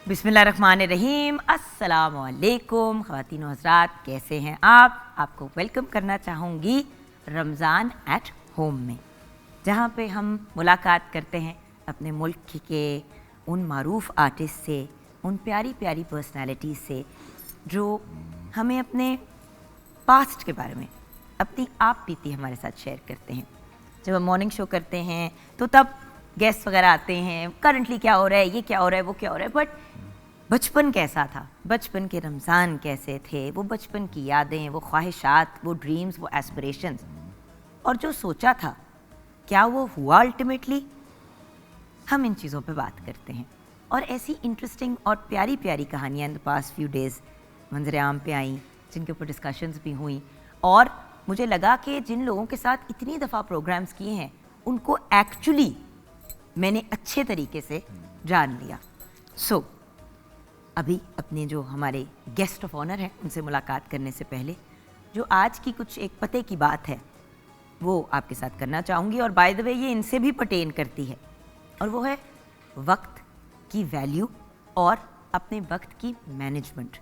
بسم اللہ الرحمن الرحیم. السلام علیکم خواتین و حضرات, کیسے ہیں آپ کو ویلکم کرنا چاہوں گی رمضان ایٹ ہوم میں, جہاں پہ ہم ملاقات کرتے ہیں اپنے ملک کے ان معروف آرٹسٹ سے, ان پیاری پیاری پرسنالٹیز سے جو ہمیں اپنے پاسٹ کے بارے میں اپنی آپ بیتی ہمارے ساتھ شیئر کرتے ہیں. جب ہم مارننگ شو کرتے ہیں تو تب گیسٹ وغیرہ آتے ہیں, کرنٹلی کیا ہو رہا ہے, یہ کیا ہو رہا ہے, وہ کیا ہو رہا ہے, بٹ بچپن کیسا تھا, بچپن کے رمضان کیسے تھے, وہ بچپن کی یادیں, وہ خواہشات, وہ ڈریمز, وہ ایسپریشنز, اور جو سوچا تھا کیا وہ ہوا الٹیمیٹلی. ہم ان چیزوں پہ بات کرتے ہیں, اور ایسی انٹرسٹنگ اور پیاری پیاری کہانیاں ان دا پاسٹ فیو ڈیز منظر عام پہ آئیں, جن کے اوپر ڈسکشنز بھی ہوئیں, اور مجھے لگا کہ جن لوگوں کے ساتھ اتنی دفعہ پروگرامز کیے ہیں ان کو ایکچولی میں نے اچھے طریقے سے جان لیا. سو ابھی اپنے جو ہمارے گیسٹ آف آنر ہیں ان سے ملاقات کرنے سے پہلے جو آج کی کچھ ایک پتے کی بات ہے وہ آپ کے ساتھ کرنا چاہوں گی, اور بائی دا وے یہ ان سے بھی پرٹین کرتی ہے, اور وہ ہے وقت کی ویلیو اور اپنے وقت کی مینجمنٹ.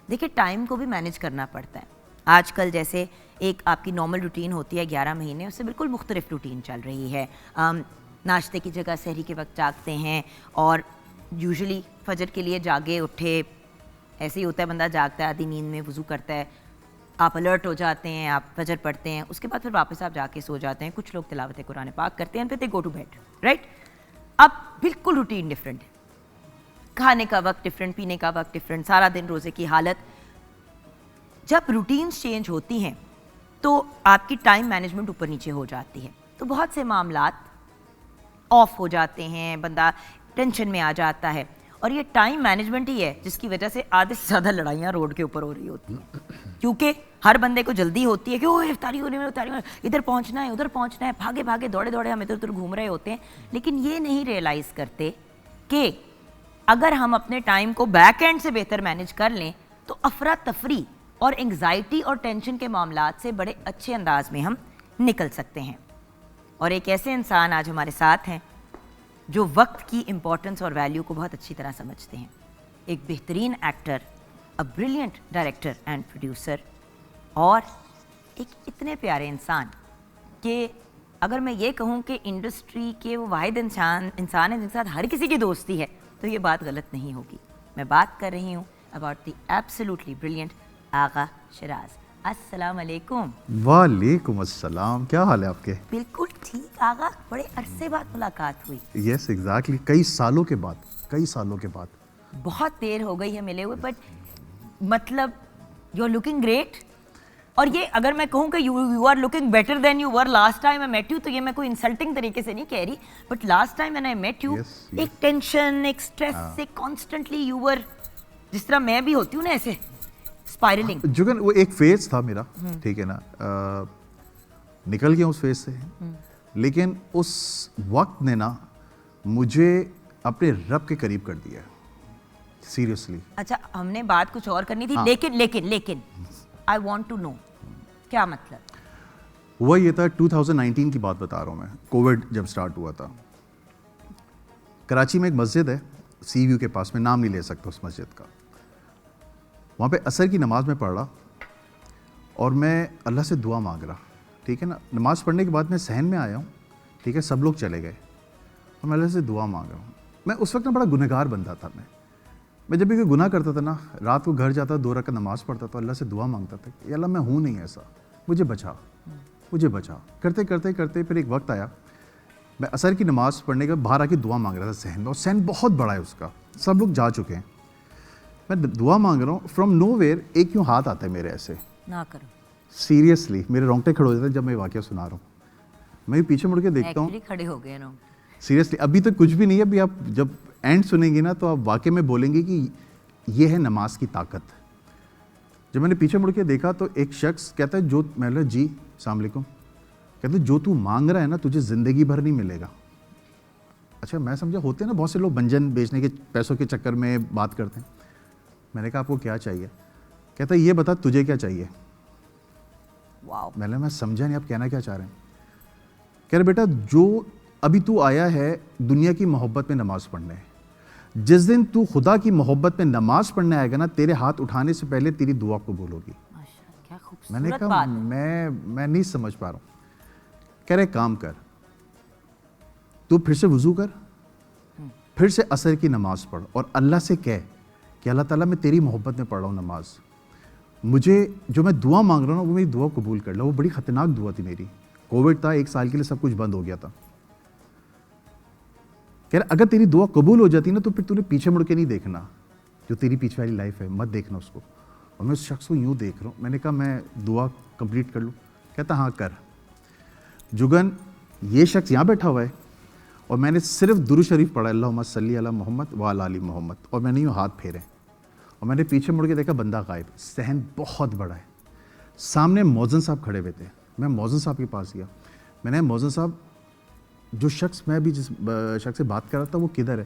دیکھیں ٹائم کو بھی مینیج کرنا پڑتا ہے. آج کل جیسے ایک آپ کی نارمل روٹین ہوتی ہے 11 مہینے, اس سے بالکل مختلف روٹین چل رہی ہے. ناشتے کی جگہ سحری کے وقت جاگتے ہیں, اور یوزلی فجر کے لیے جاگے اٹھے, ایسے ہی ہوتا ہے بندہ جاگتا ہے آدھی نیند میں, وضو کرتا ہے, آپ الرٹ ہو جاتے ہیں, آپ فجر پڑھتے ہیں, اس کے بعد پھر واپس آپ جا کے سو جاتے ہیں. کچھ لوگ تلاوت قرآن پاک کرتے ہیں, پھر دے گو ٹو بیڈ, رائٹ. اب بالکل روٹین ڈفرینٹ ہے, کھانے کا وقت ڈفرینٹ, پینے کا وقت ڈفرینٹ, سارا دن روزے کی حالت. جب روٹینز چینج ہوتی ہیں تو آپ کی ٹائم مینجمنٹ اوپر نیچے ہو جاتی ہے, تو بہت سے معاملات آف ہو جاتے ہیں, بندہ ٹینشن میں آ جاتا ہے. اور یہ ٹائم مینجمنٹ ہی ہے جس کی وجہ سے آدھے سے زیادہ لڑائیاں روڈ کے اوپر ہو رہی ہوتی ہیں, کیونکہ ہر بندے کو جلدی ہوتی ہے کہ وہ افطاری ہونے میں, ادھر پہنچنا ہے, ادھر پہنچنا ہے, بھاگے بھاگے دوڑے دوڑے ہم ادھر ادھر گھوم رہے ہوتے ہیں. لیکن یہ نہیں ریئلائز کرتے کہ اگر ہم اپنے ٹائم کو بیک اینڈ سے بہتر مینیج کر لیں تو افراتفری اور انگزائٹی اور ٹینشن کے معاملات سے بڑے اچھے انداز میں ہم نکل سکتے ہیں. اور ایک ایسے انسان آج ہمارے ساتھ ہیں جو وقت کی امپورٹنس اور ویلیو کو بہت اچھی طرح سمجھتے ہیں. ایک بہترین actor, a brilliant director and producer, اور ایک اتنے پیارے انسان کہ اگر میں یہ کہوں کہ انڈسٹری کے وہ واحد انسان ہیں جن کے ساتھ ہر کسی کی دوستی ہے تو یہ بات غلط نہیں ہوگی. میں بات کر رہی ہوں اباؤٹ دی ایبسلیوٹلی بریلینٹ آغا شراز. السلام علیکم. وعلیکم السلام, کیا حال ہے آپ کے؟ بالکل ٹھیک آغا, بڑے عرصے بعد ملاقات ہوئی. یس ایگزیکٹلی, کئی سالوں کے بعد. بہت دیر ہو گئی ہے ملے ہوئے, بٹ مطلب یو آر لکنگ گریٹ. اور یہ اگر میں کہوں کہ you are looking better than you were last time I met you, تو یہ میں کوئی انسلٹنگ طریقے سے نہیں کہہ رہی, but last time when I met you ایک ٹینشن, ایک اسٹریس, ایک کانسٹنٹلی یو ور, جس طرح میں بھی ہوتی ہوں نا ایسے اسپائرلنگ. جگن وہ ایک فیز تھا میرا, ٹھیک ہے نا, نکل گیا اس فیز سے, لیکن اس وقت نے نا مجھے اپنے رب کے قریب کر دیا, سیریسلی. اچھا ہم نے بات کچھ اور کرنی تھی, لیکن آئی وانٹ ٹو نو کیا مطلب. وہ یہ تھا 2019 کی بات بتا رہا ہوں میں, کووڈ جب سٹارٹ ہوا تھا. کراچی میں ایک مسجد ہے سی ویو کے پاس, میں نام نہیں لے سکتا اس مسجد کا. وہاں پہ عصر کی نماز میں پڑھ رہا اور میں اللہ سے دعا مانگ رہا, ٹھیک ہے نا. نماز پڑھنے کے بعد میں صحن میں آیا ہوں, ٹھیک ہے, سب لوگ چلے گئے اور میں اللہ سے دعا مانگ رہا ہوں. میں اس وقت بڑا گنہگار بندہ تھا. میں جب بھی کوئی گناہ کرتا تھا نا, رات کو گھر جاتا, 2 رکعت نماز پڑھتا تھا, اللہ سے دعا مانگتا تھا کہ اللہ میں ہوں نہیں ایسا, مجھے بچا. کرتے پھر ایک وقت آیا, میں عصر کی نماز پڑھنے کے باہر آ کے دعا مانگ رہا تھا صحن میں, اور صحن بہت بڑا ہے اس کا, سب لوگ جا چکے ہیں. میں دعا مانگ رہا ہوں, فرام نو ویئر ایک یوں ہاتھ آتا ہے میرے ایسے, نہ کرو سیریسلی میرے رونگٹے کھڑے ہو جاتے ہیں جب میں واقعہ سنا رہا ہوں. میں پیچھے مڑ کے دیکھتا ہوں, کھڑے ہو گئے نا, سیریسلی ابھی تک کچھ بھی نہیں ہے. ابھی آپ جب اینڈ سنیں گی نا تو آپ واقعے میں بولیں گے کہ یہ ہے نماز کی طاقت. جب میں نے پیچھے مڑ کے دیکھا تو ایک شخص کہتا ہے, جو میں نے جی السلام علیکم, کہتے ہیں جو تو مانگ رہا ہے نا تجھے زندگی بھر نہیں ملے گا. اچھا میں سمجھا ہوتے ہیں نا بہت سے لوگ بنجن بیچنے کے پیسوں کے چکر میں بات کرتے ہیں. میں نے کہا آپ کو کیا چاہیے؟ کہتا ہے یہ بتا تجھے کیا چاہیے. میں سمجھا نہیں آپ کہنا کیا چاہ رہے ہیں. کہہ رہے بیٹا جو ابھی تو آیا ہے دنیا کی محبت میں نماز پڑھنے, جس دن تو خدا کی محبت میں نماز پڑھنے آئے گا نا, تیرے ہاتھ اٹھانے سے پہلے تیری دعا قبول ہوگی. کیا خوبصورت میں نے کہا میں نہیں سمجھ پا رہا ہوں. کہہ رہے کام کر, تو پھر سے وضو کر, پھر سے عصر کی نماز پڑھ اور اللہ سے کہہ کہ اللہ تعالیٰ میں تیری محبت میں پڑھ رہا ہوں نماز, مجھے جو میں دعا مانگ رہا ہوں نا وہ میری دعا قبول کر لو. وہ بڑی خطرناک دعا تھی میری, کووڈ تھا, 1 سال کے لیے سب کچھ بند ہو گیا تھا. کہہ رہا اگر تیری دعا قبول ہو جاتی نا تو پھر تو نے پیچھے مڑ کے نہیں دیکھنا, جو تیری پیچھے والی لائف ہے مت دیکھنا اس کو. اور میں اس شخص کو یوں دیکھ رہا ہوں. میں نے کہا میں دعا کمپلیٹ کر لوں؟ کہتا ہاں کر. جگن یہ شخص یہاں بیٹھا ہوا ہے اور میں نے صرف درود شریف پڑھا, اللہم صلی علی محمد وعلی آل محمد, اور میں نے یوں ہاتھ پھیرے اور میں نے پیچھے مڑ کے دیکھا بندہ غائب. صحن بہت بڑا ہے. سامنے موزن صاحب کھڑے ہوئے تھے. میں موزن صاحب کے پاس گیا, میں نے موزن صاحب جو شخص میں ابھی جس شخص سے بات کر رہا تھا وہ کدھر ہے؟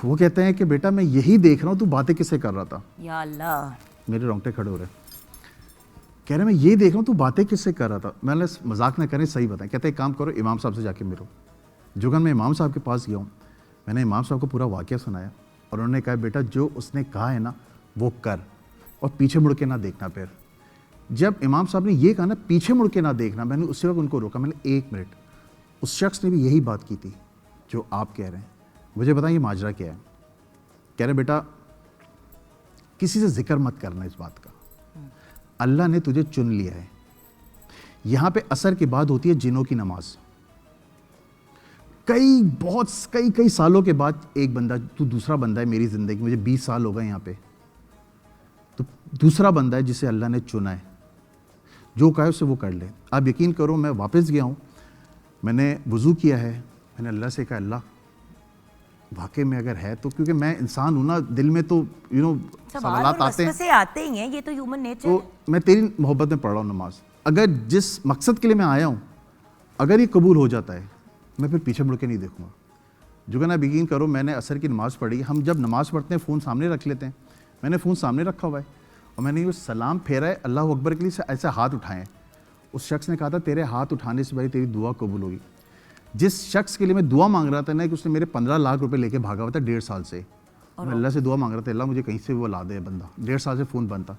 وہ کہتے ہیں کہ بیٹا میں یہی دیکھ رہا ہوں تو باتیں کس سے کر رہا تھا. یا اللہ, میرے رونگٹے کھڑے ہو رہے. کہہ رہے میں یہ دیکھ رہا ہوں تو باتیں کس سے کر رہا تھا. میں نے مذاق نہ کریں, صحیح بتائیں. کہتے ہیں کام کرو امام صاحب سے جا کے ملو. جگن میں امام صاحب کے پاس گیا ہوں, میں نے امام صاحب کو پورا واقعہ سنایا اور انہوں نے کہا بیٹا جو اس نے کہا ہے نا وہ کر اور پیچھے مڑ کے نہ دیکھنا. پھر جب امام صاحب نے یہ کہا نا پیچھے مڑ کے نہ دیکھنا, میں نے اسی وقت ان کو روکا. میں نے 1 منٹ, اس شخص نے بھی یہی بات کی تھی جو آپ کہہ رہے ہیں, مجھے بتائیں یہ ماجرا کیا ہے؟ کہہ رہے بیٹا کسی سے ذکر مت کرنا اس بات کا, اللہ نے تجھے چن لیا ہے. یہاں پہ عصر کے بعد ہوتی ہے جنوں کی نماز. کئی سالوں کے بعد ایک بندہ, تو دوسرا بندہ ہے میری زندگی, مجھے 20 سال ہو گئے یہاں پہ, تو دوسرا بندہ ہے جسے اللہ نے چنا ہے. جو کہا ہے اسے وہ کر لے. آپ یقین کرو میں واپس گیا ہوں, میں نے وضو کیا ہے, میں نے اللہ سے کہا اللہ واقعی میں اگر ہے تو, کیونکہ میں انسان ہوں نا, دل میں تو سوالات آتے ہی ہیں, یہ تو ہیومن نیچر ہے. تو میں تیری محبت میں پڑھ رہا ہوں نماز, اگر جس مقصد کے لیے میں آیا ہوں اگر یہ قبول ہو جاتا ہے میں پھر پیچھے مڑ کے نہیں دیکھوں گا. جو کہ نا یقین کرو میں نے عصر کی نماز پڑھی. ہم جب نماز پڑھتے ہیں فون سامنے رکھ لیتے ہیں, میں نے فون سامنے رکھا ہوا ہے اور میں نے یہ سلام پھیرا ہے اللہ اکبر کے لیے, ایسے ہاتھ اٹھائے ہیں. اس شخص نے کہا تھا تیرے ہاتھ اٹھانے سے پہلے تیری دعا قبول ہوگی. جس شخص کے لیے میں دعا مانگ رہا تھا نا کہ اس نے میرے 15 لاکھ روپے لے کے بھاگا ہوا تھا 1.5 سال سے, میں اللہ سے دعا مانگ رہا تھا اللہ مجھے کہیں سے وہ لا دے بندہ. 1.5 سال سے فون بند تھا.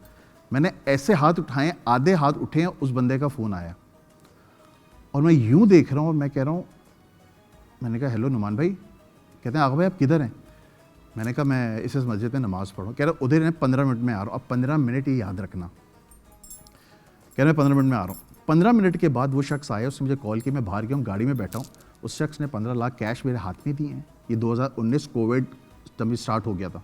میں نے ایسے ہاتھ اٹھائے, آدھے ہاتھ اٹھے ہیں, اس بندے کا فون آیا اور میں یوں دیکھ رہا ہوں اور میں کہہ رہا ہوں, میں نے کہا ہیلو نعمان بھائی. کہتے ہیں آغا بھائی آپ کدھر ہیں؟ میں نے کہا میں اس مسجد میں نماز پڑھوں. کہہ رہا ادھر ہیں 15 منٹ میں آ رہا ہوں. اب 15 منٹ یہ یاد رکھنا. کہہ رہا میں 15 منٹ میں آ رہا ہوں. 15 منٹ کے بعد وہ شخص آیا, اس نے مجھے کال کی, میں باہر گیا ہوں, گاڑی میں بیٹھا ہوں. اس شخص نے 15 لاکھ کیش میرے ہاتھ میں دیے ہیں. یہ 2019 کووڈ جب اسٹارٹ ہو گیا تھا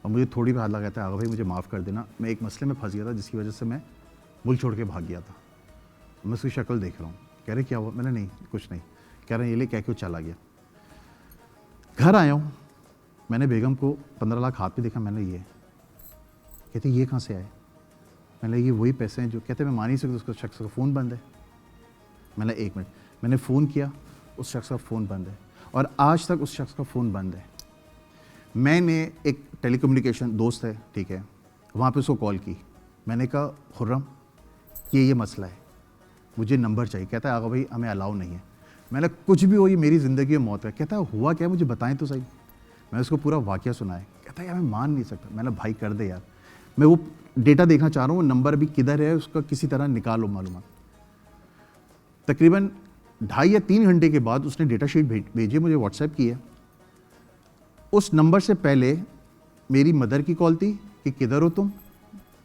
اور مجھے تھوڑی بھی ہاتھ لگا تھا آغا بھائی مجھے معاف کر دینا, میں ایک مسئلے میں پھنس گیا تھا جس کی وجہ سے میں ملک چھوڑ کے بھاگ گیا تھا. میں اس کی شکل دیکھ رہا ہوں. کہہ رہے کیا ہوا؟ میں نے نہیں کچھ نہیں. کہہ رہے ہیں یہ لے کہہ کے چلا گیا. گھر آیا ہوں, میں نے بیگم کو 15 لاکھ ہاتھ پہ دیکھا. میں نے یہ کہتے یہ کہاں سے آئے؟ میں نے یہ وہی پیسے ہیں جو, کہتے میں مان نہیں سکتا اس کا شخص کا فون بند ہے. میں نے 1 منٹ, میں نے فون کیا, اس شخص کا فون بند ہے اور آج تک اس شخص کا فون بند ہے. میں نے ایک ٹیلی کمیونیکیشن دوست ہے ٹھیک ہے, وہاں پہ اس کو کال کی. میں نے کہا خرم یہ مسئلہ ہے, مجھے نمبر چاہیے. کہتا ہے آغا بھائی ہمیں الاؤ نہیں ہے. میں نے کچھ بھی ہو یہ میری زندگی میں موت ہے. کہتا ہے ہوا کیا مجھے بتائیں تو صحیح. میں اس کو پورا واقعہ سنایا. کہتا ہے یار میں مان نہیں سکتا. میں نے بھائی کر دے یار, میں وہ ڈیٹا دیکھنا چاہ رہا ہوں, وہ نمبر ابھی کدھر ہے اس کا کسی طرح نکالو معلومات. تقریباً 2.5 یا 3 گھنٹے کے بعد اس نے ڈیٹا شیٹ بھیجی, مجھے واٹس ایپ کی ہے. اس نمبر سے پہلے میری مدر کی کال تھی کہ کدھر ہو تم.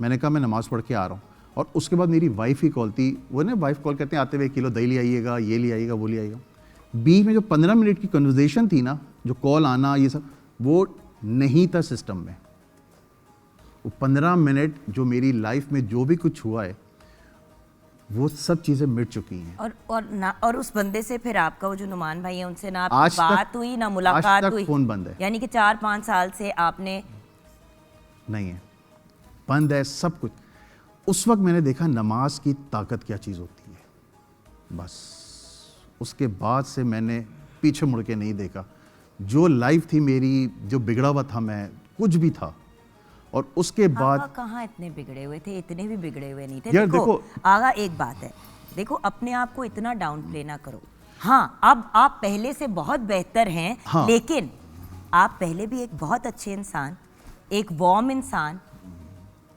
میں نے کہا میں نماز پڑھ کے آ رہا ہوں. اور اس کے بعد میری وائف کی کال تھی. وہ نا وائف کال کرتے ہیں آتے ہوئے 1 کلو دہی لے آئیے گا, یہ لے آئیے گا, وہ لے آئیے گا. بیچ میں جو 15 منٹ کی کنورزیشن تھی نا, جو کال آنا یہ سب, وہ نہیں تھا سسٹم میں. وہ 15 منٹ جو میری لائف میں جو بھی کچھ ہوا ہے وہ سب چیزیں مٹ چکی ہیں. اور اس بندے سے پھر آپ کا وہ جو نعمان بھائی ہیں ان سے نہ بات ہوئی نہ ملاقات ہوئی. فون بند ہے. یعنی کہ 4-5 سال سے آپ نے نہیں ہے, بند ہے سب کچھ. اس وقت میں نے دیکھا نماز کی طاقت کیا چیز ہوتی ہے. بس اس کے بعد سے میں نے پیچھے مڑ کے نہیں دیکھا. جو لائف تھی میری, جو بگڑا ہوا تھا میں, کچھ بھی تھا. اور اس کے بعد آغا کہاں اتنے بگڑے ہوئے تھے, اتنے بھی بگڑے ہوئے نہیں تھے. دیکھو آغا ایک بات ہے, دیکھو اپنے آپ کو اتنا ڈاؤن پلے نہ کرو. ہاں اب آپ پہلے سے بہت بہتر ہیں, لیکن آپ پہلے بھی ایک بہت اچھے انسان, ایک وارم انسان,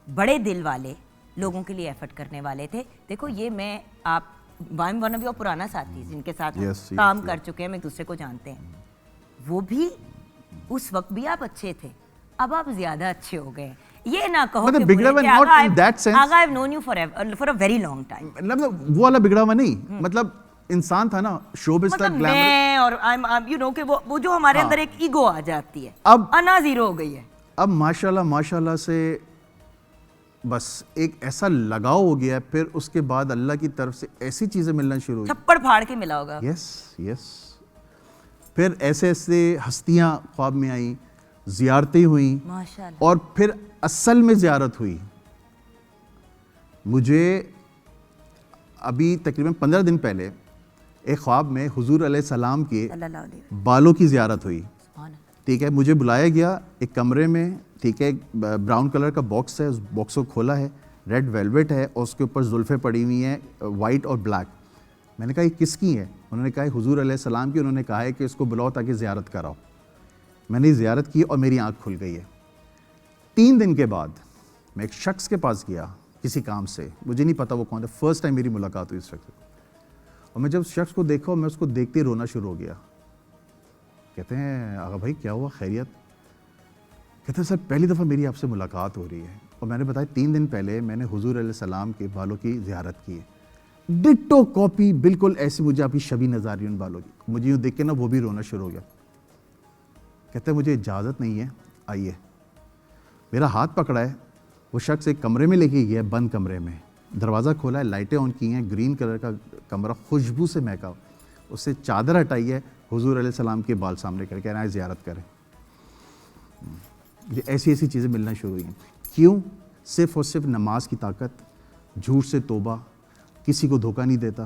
بڑے دل والے, لوگوں کے لیے ایفرٹ کرنے والے تھے. دیکھو یہ میں آپ ون آف یور پرانا ساتھی جن کے ساتھ کام کر چکے ہیں, ہم ایک دوسرے کو جانتے ہیں, وہ بھی اس وقت بھی آپ اچھے تھے, اب آپ زیادہ اچھے ہو گئے. یہ نہ کہو کہ آغا I've known you for a very long time. مطلب وہ والا بگڑا ہوا نہیں, مطلب انسان تھا نا شوبز تک گلیمر, میں اور یو نو کہ وہ جو ہمارے اندر ایک ایگو آ جاتی ہے, اب انا زیرو ہو گئی ہے. اب ماشاءاللہ سے بس ایک ایسا لگاؤ ہو گیا ہے, پھر اس کے بعد اللہ کی طرف سے ایسی چیزیں ملنا شروع ہوئی, چھپڑ پھاڑ کے ملا ہوگا. یس پھر ایسے ہستیاں خواب میں آئیں, زیارتیں ہوئیں, ماشاءاللہ, اور پھر اصل میں زیارت ہوئی. مجھے ابھی تقریباً 15 دن پہلے ایک خواب میں حضور علیہ السلام کے بالوں کی زیارت ہوئی. ٹھیک ہے, مجھے بلایا گیا ایک کمرے میں, ٹھیک ہے, براؤن کلر کا باکس ہے, اس باکس کو کھولا ہے, ریڈ ویلویٹ ہے اور اس کے اوپر زلفیں پڑی ہوئی ہیں وائٹ اور بلیک. میں نے کہا یہ کس کی ہیں؟ انہوں نے کہا حضور علیہ السلام کی. انہوں نے کہا ہے کہ اس کو بلاؤ تاکہ زیارت کراؤ. میں نے زیارت کی اور میری آنکھ کھل گئی ہے. 3 دن کے بعد میں ایک شخص کے پاس گیا کسی کام سے, مجھے نہیں پتا وہ کون ہے, فرسٹ ٹائم میری ملاقات ہوئی اس شخص سے, اور میں جب اس شخص کو دیکھا میں اس کو دیکھتے رونا شروع ہو گیا. کہتے ہیں آغا بھائی کیا ہوا, خیریت؟ کہتے ہیں سر پہلی دفعہ میری آپ سے ملاقات ہو رہی ہے. اور میں نے بتایا 3 دن پہلے میں نے حضور علیہ السلام کے بالوں کی زیارت کی ہے, ڈٹو کاپی بالکل ایسی مجھے آپ کی شبیہ نظر آ رہی ہے ان بالوں کی. مجھے یوں دیکھ کے نا وہ بھی رونا شروع ہو گیا. کہتے ہیں مجھے اجازت نہیں ہے, آئیے. میرا ہاتھ پکڑا ہے, وہ شخص ایک کمرے میں لے کے گیا, بند کمرے میں, دروازہ کھولا ہے, لائٹیں آن کی ہیں, گرین کلر کا کمرہ خوشبو سے مہکا, اس سے چادر ہٹائی ہے, حضور علیہ السلام کے بال سامنے کر کے زیارت کریں. یہ ایسی چیزیں ملنا شروع ہوئی. کیوں؟ صرف اور صرف نماز کی طاقت, جھوٹ سے توبہ, کسی کو دھوکہ نہیں دیتا.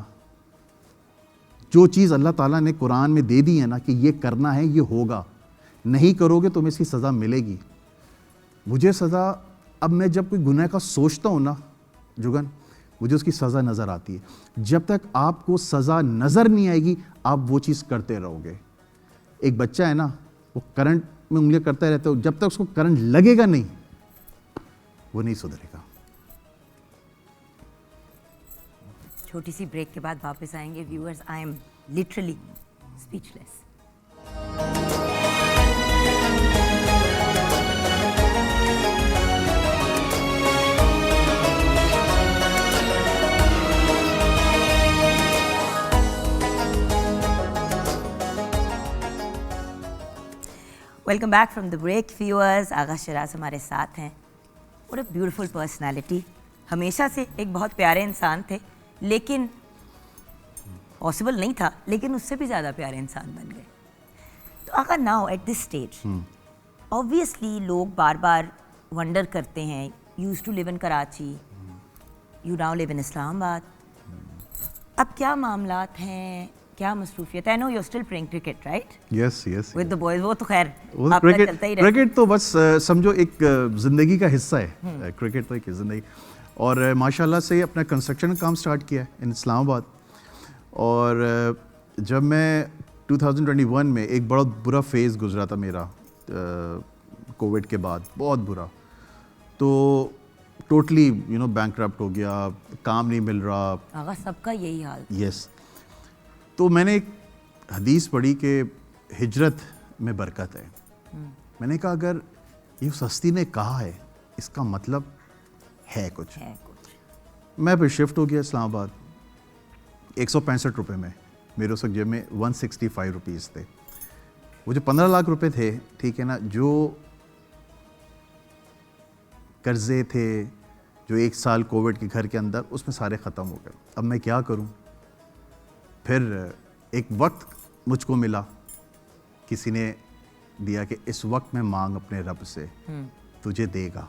جو چیز اللہ تعالیٰ نے قرآن میں دے دی ہے نا کہ یہ کرنا ہے, یہ ہوگا, نہیں کرو گے تمہیں اس کی سزا ملے گی. مجھے سزا, اب میں جب کوئی گناہ کا سوچتا ہوں نا جگن, مجھے اس کی سزا نظر آتی ہے. جب تک آپ کو سزا نظر نہیں آئے گی آپ وہ چیز کرتے رہو گے. ایک بچہ ہے نا, وہ کرنٹ میں انگلیاں کرتا رہتا ہے, جب تک اس کو کرنٹ لگے گا نہیں وہ نہیں سدھرے گا. چھوٹی سی بریک کے بعد واپس آئیں گے. Viewers, I am literally speechless. Welcome back from the break. Viewers, Agha Shiraz ہمارے ساتھ ہیں. اور ایک بیوٹیفل پرسنالٹی, ہمیشہ سے ایک بہت پیارے انسان تھے, لیکن پاسبل نہیں تھا, لیکن اس سے بھی زیادہ پیارے انسان بن گئے. تو Agha now at this stage obviously لوگ بار بار ونڈر کرتے ہیں, you used to live in Karachi, you now live in Islamabad, اب کیا معاملات ہیں, کیا مصروفیت ہے؟ I know you're still playing cricket, right? Yes. With the boys, وہ تو خیر آپ کا چلتا ہی رہتا ہے. کرکٹ تو بس سمجھو ایک زندگی کا حصہ ہے, کرکٹ تو ایک زندگی. اور ماشاءاللہ سے اپنا کنسٹرکشن کا کام سٹارٹ کیا ہے ان اسلام آباد. اور جب میں 2021 میں ایک بڑا برا فیز گزرا تھا میرا کووڈ کے بعد, بہت برا, تو ٹوٹلی بینکرپٹ ہو گیا, کام نہیں مل رہا. آغا سب کا یہی حال. یس. تو میں نے ایک حدیث پڑھی کہ ہجرت میں برکت ہے. میں نے کہا اگر یہ ہستی نے کہا ہے اس کا مطلب ہے کچھ. میں پھر شفٹ ہو گیا اسلام آباد. 165 روپے میں, میرے اس وقت جیب میں 165 روپیز تھے. وہ جو 15 لاکھ روپے تھے, ٹھیک ہے نا, جو قرضے تھے, جو 1 سال کووڈ کے گھر کے اندر, اس میں سارے ختم ہو گئے. اب میں کیا کروں؟ پھر ایک وقت مجھ کو ملا, کسی نے دیا کہ اس وقت میں مانگ اپنے رب سے, تجھے دے گا.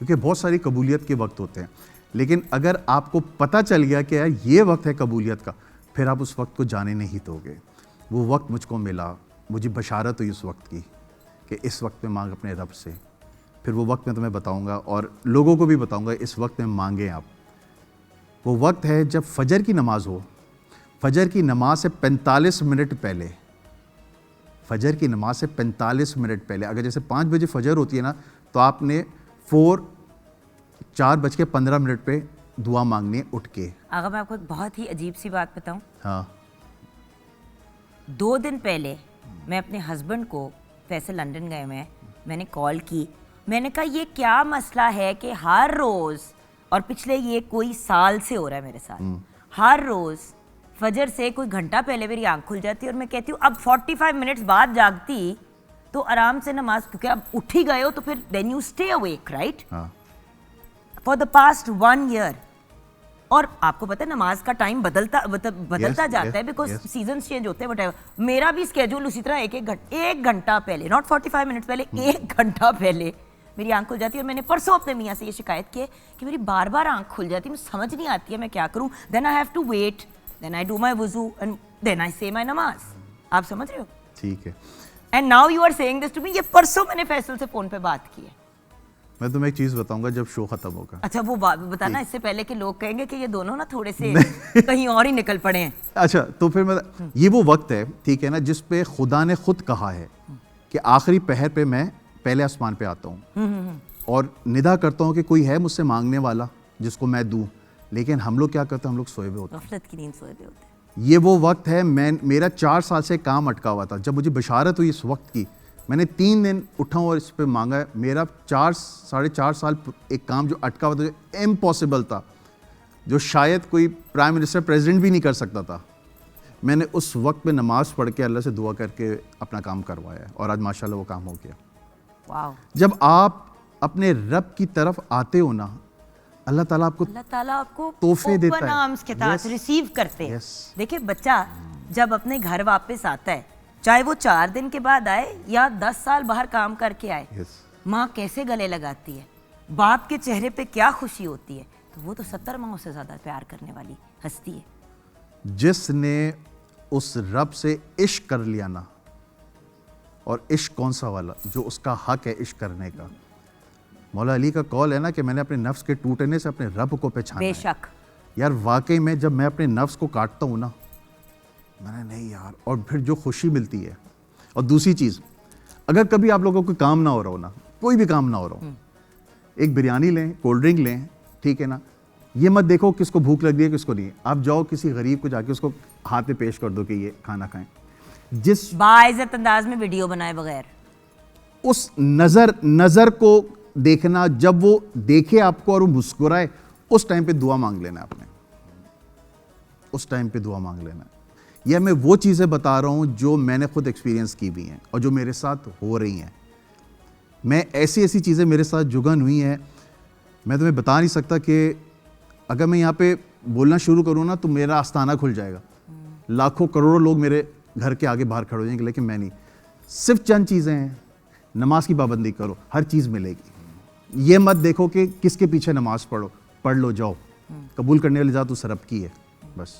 کیونکہ بہت ساری قبولیت کے وقت ہوتے ہیں, لیکن اگر آپ کو پتہ چل گیا کہ یار یہ وقت ہے قبولیت کا, پھر آپ اس وقت کو جانے نہیں دو گے. وہ وقت مجھ کو ملا, مجھے بشارت ہوئی اس وقت کی کہ اس وقت میں مانگ اپنے رب سے. پھر وہ وقت میں تمہیں بتاؤں گا اور لوگوں کو بھی بتاؤں گا اس وقت میں مانگیں آپ. وہ وقت ہے جب فجر کی نماز ہو. فجر کی نماز سے 45 منٹ پہلے، فجر کی نماز سے 45 منٹ پہلے، اگر جیسے 5 بجے فجر ہوتی ہے نا، تو آپ نے 4:15 پہ دعا مانگنی ہے اٹھ کے. آغا میں آپ کو ایک بہت ہی عجیب سی بات بتاؤں. ہاں 2 دن پہلے میں اپنے ہسبینڈ کو، فیصل لنڈن گئے ہوئے ہیں، میں نے کال کی. میں نے کہا یہ کیا مسئلہ ہے کہ ہر روز، اور پچھلے یہ کوئی سال سے ہو رہا ہے میرے ساتھ، ہر روز فجر سے کوئی گھنٹہ پہلے میری آنکھ کھل جاتی ہے اور میں کہتی ہوں اب 45 منٹس بعد جاگتی تو آرام سے نماز، کیونکہ اب اٹھ ہی گئے ہو تو پھر then you stay awake right for the past 1 year. اور آپ کو پتہ ہے نماز کا ٹائم بدلتا جاتا ہے بیکاز سیزنز چینج ہوتے ہیں. وٹ ایور میرا بھی اسکیجول اسی طرح ایک گھنٹہ پہلے، ناٹ 45 منٹس پہلے، 1 گھنٹہ پہلے میری آنکھ کھل جاتی ہے. اور میں نے پرسوں اپنے میاں سے یہ شکایت کی ہے کہ میری بار بار آنکھ کھل جاتی ہے، مجھے سمجھ نہیں آتی ہے میں کیا کروں. Then I have to wait, then I do my وضو اینڈ دین آئی سے مائی نماز. آپ سمجھ رہے ہو؟ ٹھیک ہے. And now you are saying this to me. یہ پرسوں میں نے فیصل سے فون پہ بات کی ہے. میں تمہیں ایک چیز بتاؤں گا جب شو ختم ہوگا. اچھا وہ بتانا اس سے پہلے کہ لوگ کہیں گے کہ یہ دونوں نا تھوڑے سے کہیں اور ہی نکل پڑے ہیں. اچھا تو پھر میں یہ وہ وقت ہے ٹھیک ہے نا جس پہ خدا نے خود کہا ہے کہ آخری پہر پہ میں پہلے آسمان پہ آتا ہوں اور ندا کرتا ہوں کہ کوئی ہے مجھ سے مانگنے والا جس کو میں دوں. لیکن ہم لوگ کیا کرتے ہیں؟ ہم لوگ سوئے ہوئے ہوتے ہیں، غفلت کی نیند سوئے ہوئے ہوتے ہیں. یہ وہ وقت ہے. میرا 4 سال سے کام اٹکا ہوا تھا. جب مجھے بشارت ہوئی اس وقت کی، میں نے 3 دن اٹھا ہوں اور اس پہ مانگا ہے. میرا 4.5 سال ایک کام جو اٹکا ہوا تھا، جو امپاسبل تھا، جو شاید کوئی پرائم منسٹر پریزیڈنٹ بھی نہیں کر سکتا تھا، میں نے اس وقت میں نماز پڑھ کے اللہ سے دعا کر کے اپنا کام کروایا ہے اور آج ماشاءاللہ وہ کام ہو گیا. واو. جب آپ اپنے رب کی طرف آتے ہو نا، اللہ تعالیٰ آپ کو تحفے دیتا ہے، اوپن آرمز کے ساتھ ریسیو کرتے ہیں. دیکھیں بچہ جب اپنے گھر واپس آتا ہے، چاہے وہ 4 دن کے بعد آئے یا 10 سال باہر کام کر کے آئے، ماں کیسے گلے لگاتی ہے، باپ کے چہرے پہ کیا خوشی ہوتی ہے. تو وہ تو 70 ماؤں سے زیادہ پیار کرنے والی ہستی ہے. جس نے اس رب سے عشق کر لیا نا، اور عشق کون سا والا؟ جو اس کا حق ہے عشق کرنے کا. مولا علی کا قول ہے نا کہ میں نے اپنے نفس کے ٹوٹنے سے اپنے رب کو پہچانا ہے. بے شک یار واقعی میں جب میں اپنے نفس کو کاٹتا ہوں نا، میں نے نہیں یار، اور پھر جو خوشی ملتی ہے. اور دوسری چیز، اگر کبھی آپ لوگوں کو کام نہ ہو رہا ہو نا، کوئی بھی کام نہ ہو رہا ہو، ایک بریانی لیں، کولڈ ڈرنک لیں، ٹھیک ہے نا، یہ مت دیکھو کس کو بھوک لگ رہی ہے کس کو نہیں. آپ جاؤ کسی غریب کو جا کے اس کو ہاتھ میں پیش کر دو کہ یہ کھانا کھائیں. جس باعزت انداز میں ویڈیو بنائے بغیر، اس نظر کو دیکھنا، جب وہ دیکھے آپ کو اور وہ مسکرائے، اس ٹائم پہ دعا مانگ لینا. آپ نے اس ٹائم پہ دعا مانگ لینا. یہ میں وہ چیزیں بتا رہا ہوں جو میں نے خود ایکسپیرینس کی بھی ہیں اور جو میرے ساتھ ہو رہی ہیں. میں ایسی چیزیں میرے ساتھ جگن ہوئی ہیں، میں تمہیں بتا نہیں سکتا کہ اگر میں یہاں پہ بولنا شروع کروں نا تو میرا آستانہ کھل جائے گا. لاکھوں کروڑوں لوگ میرے گھر کے آگے باہر کھڑے ہو جائیں گے، لیکن میں نہیں. صرف چند چیزیں ہیں. نماز کی پابندی کرو، ہر چیز ملے گی. یہ مت دیکھو کہ کس کے پیچھے نماز پڑھ لو جاؤ. قبول کرنے والی ذات اس رب کی ہے بس.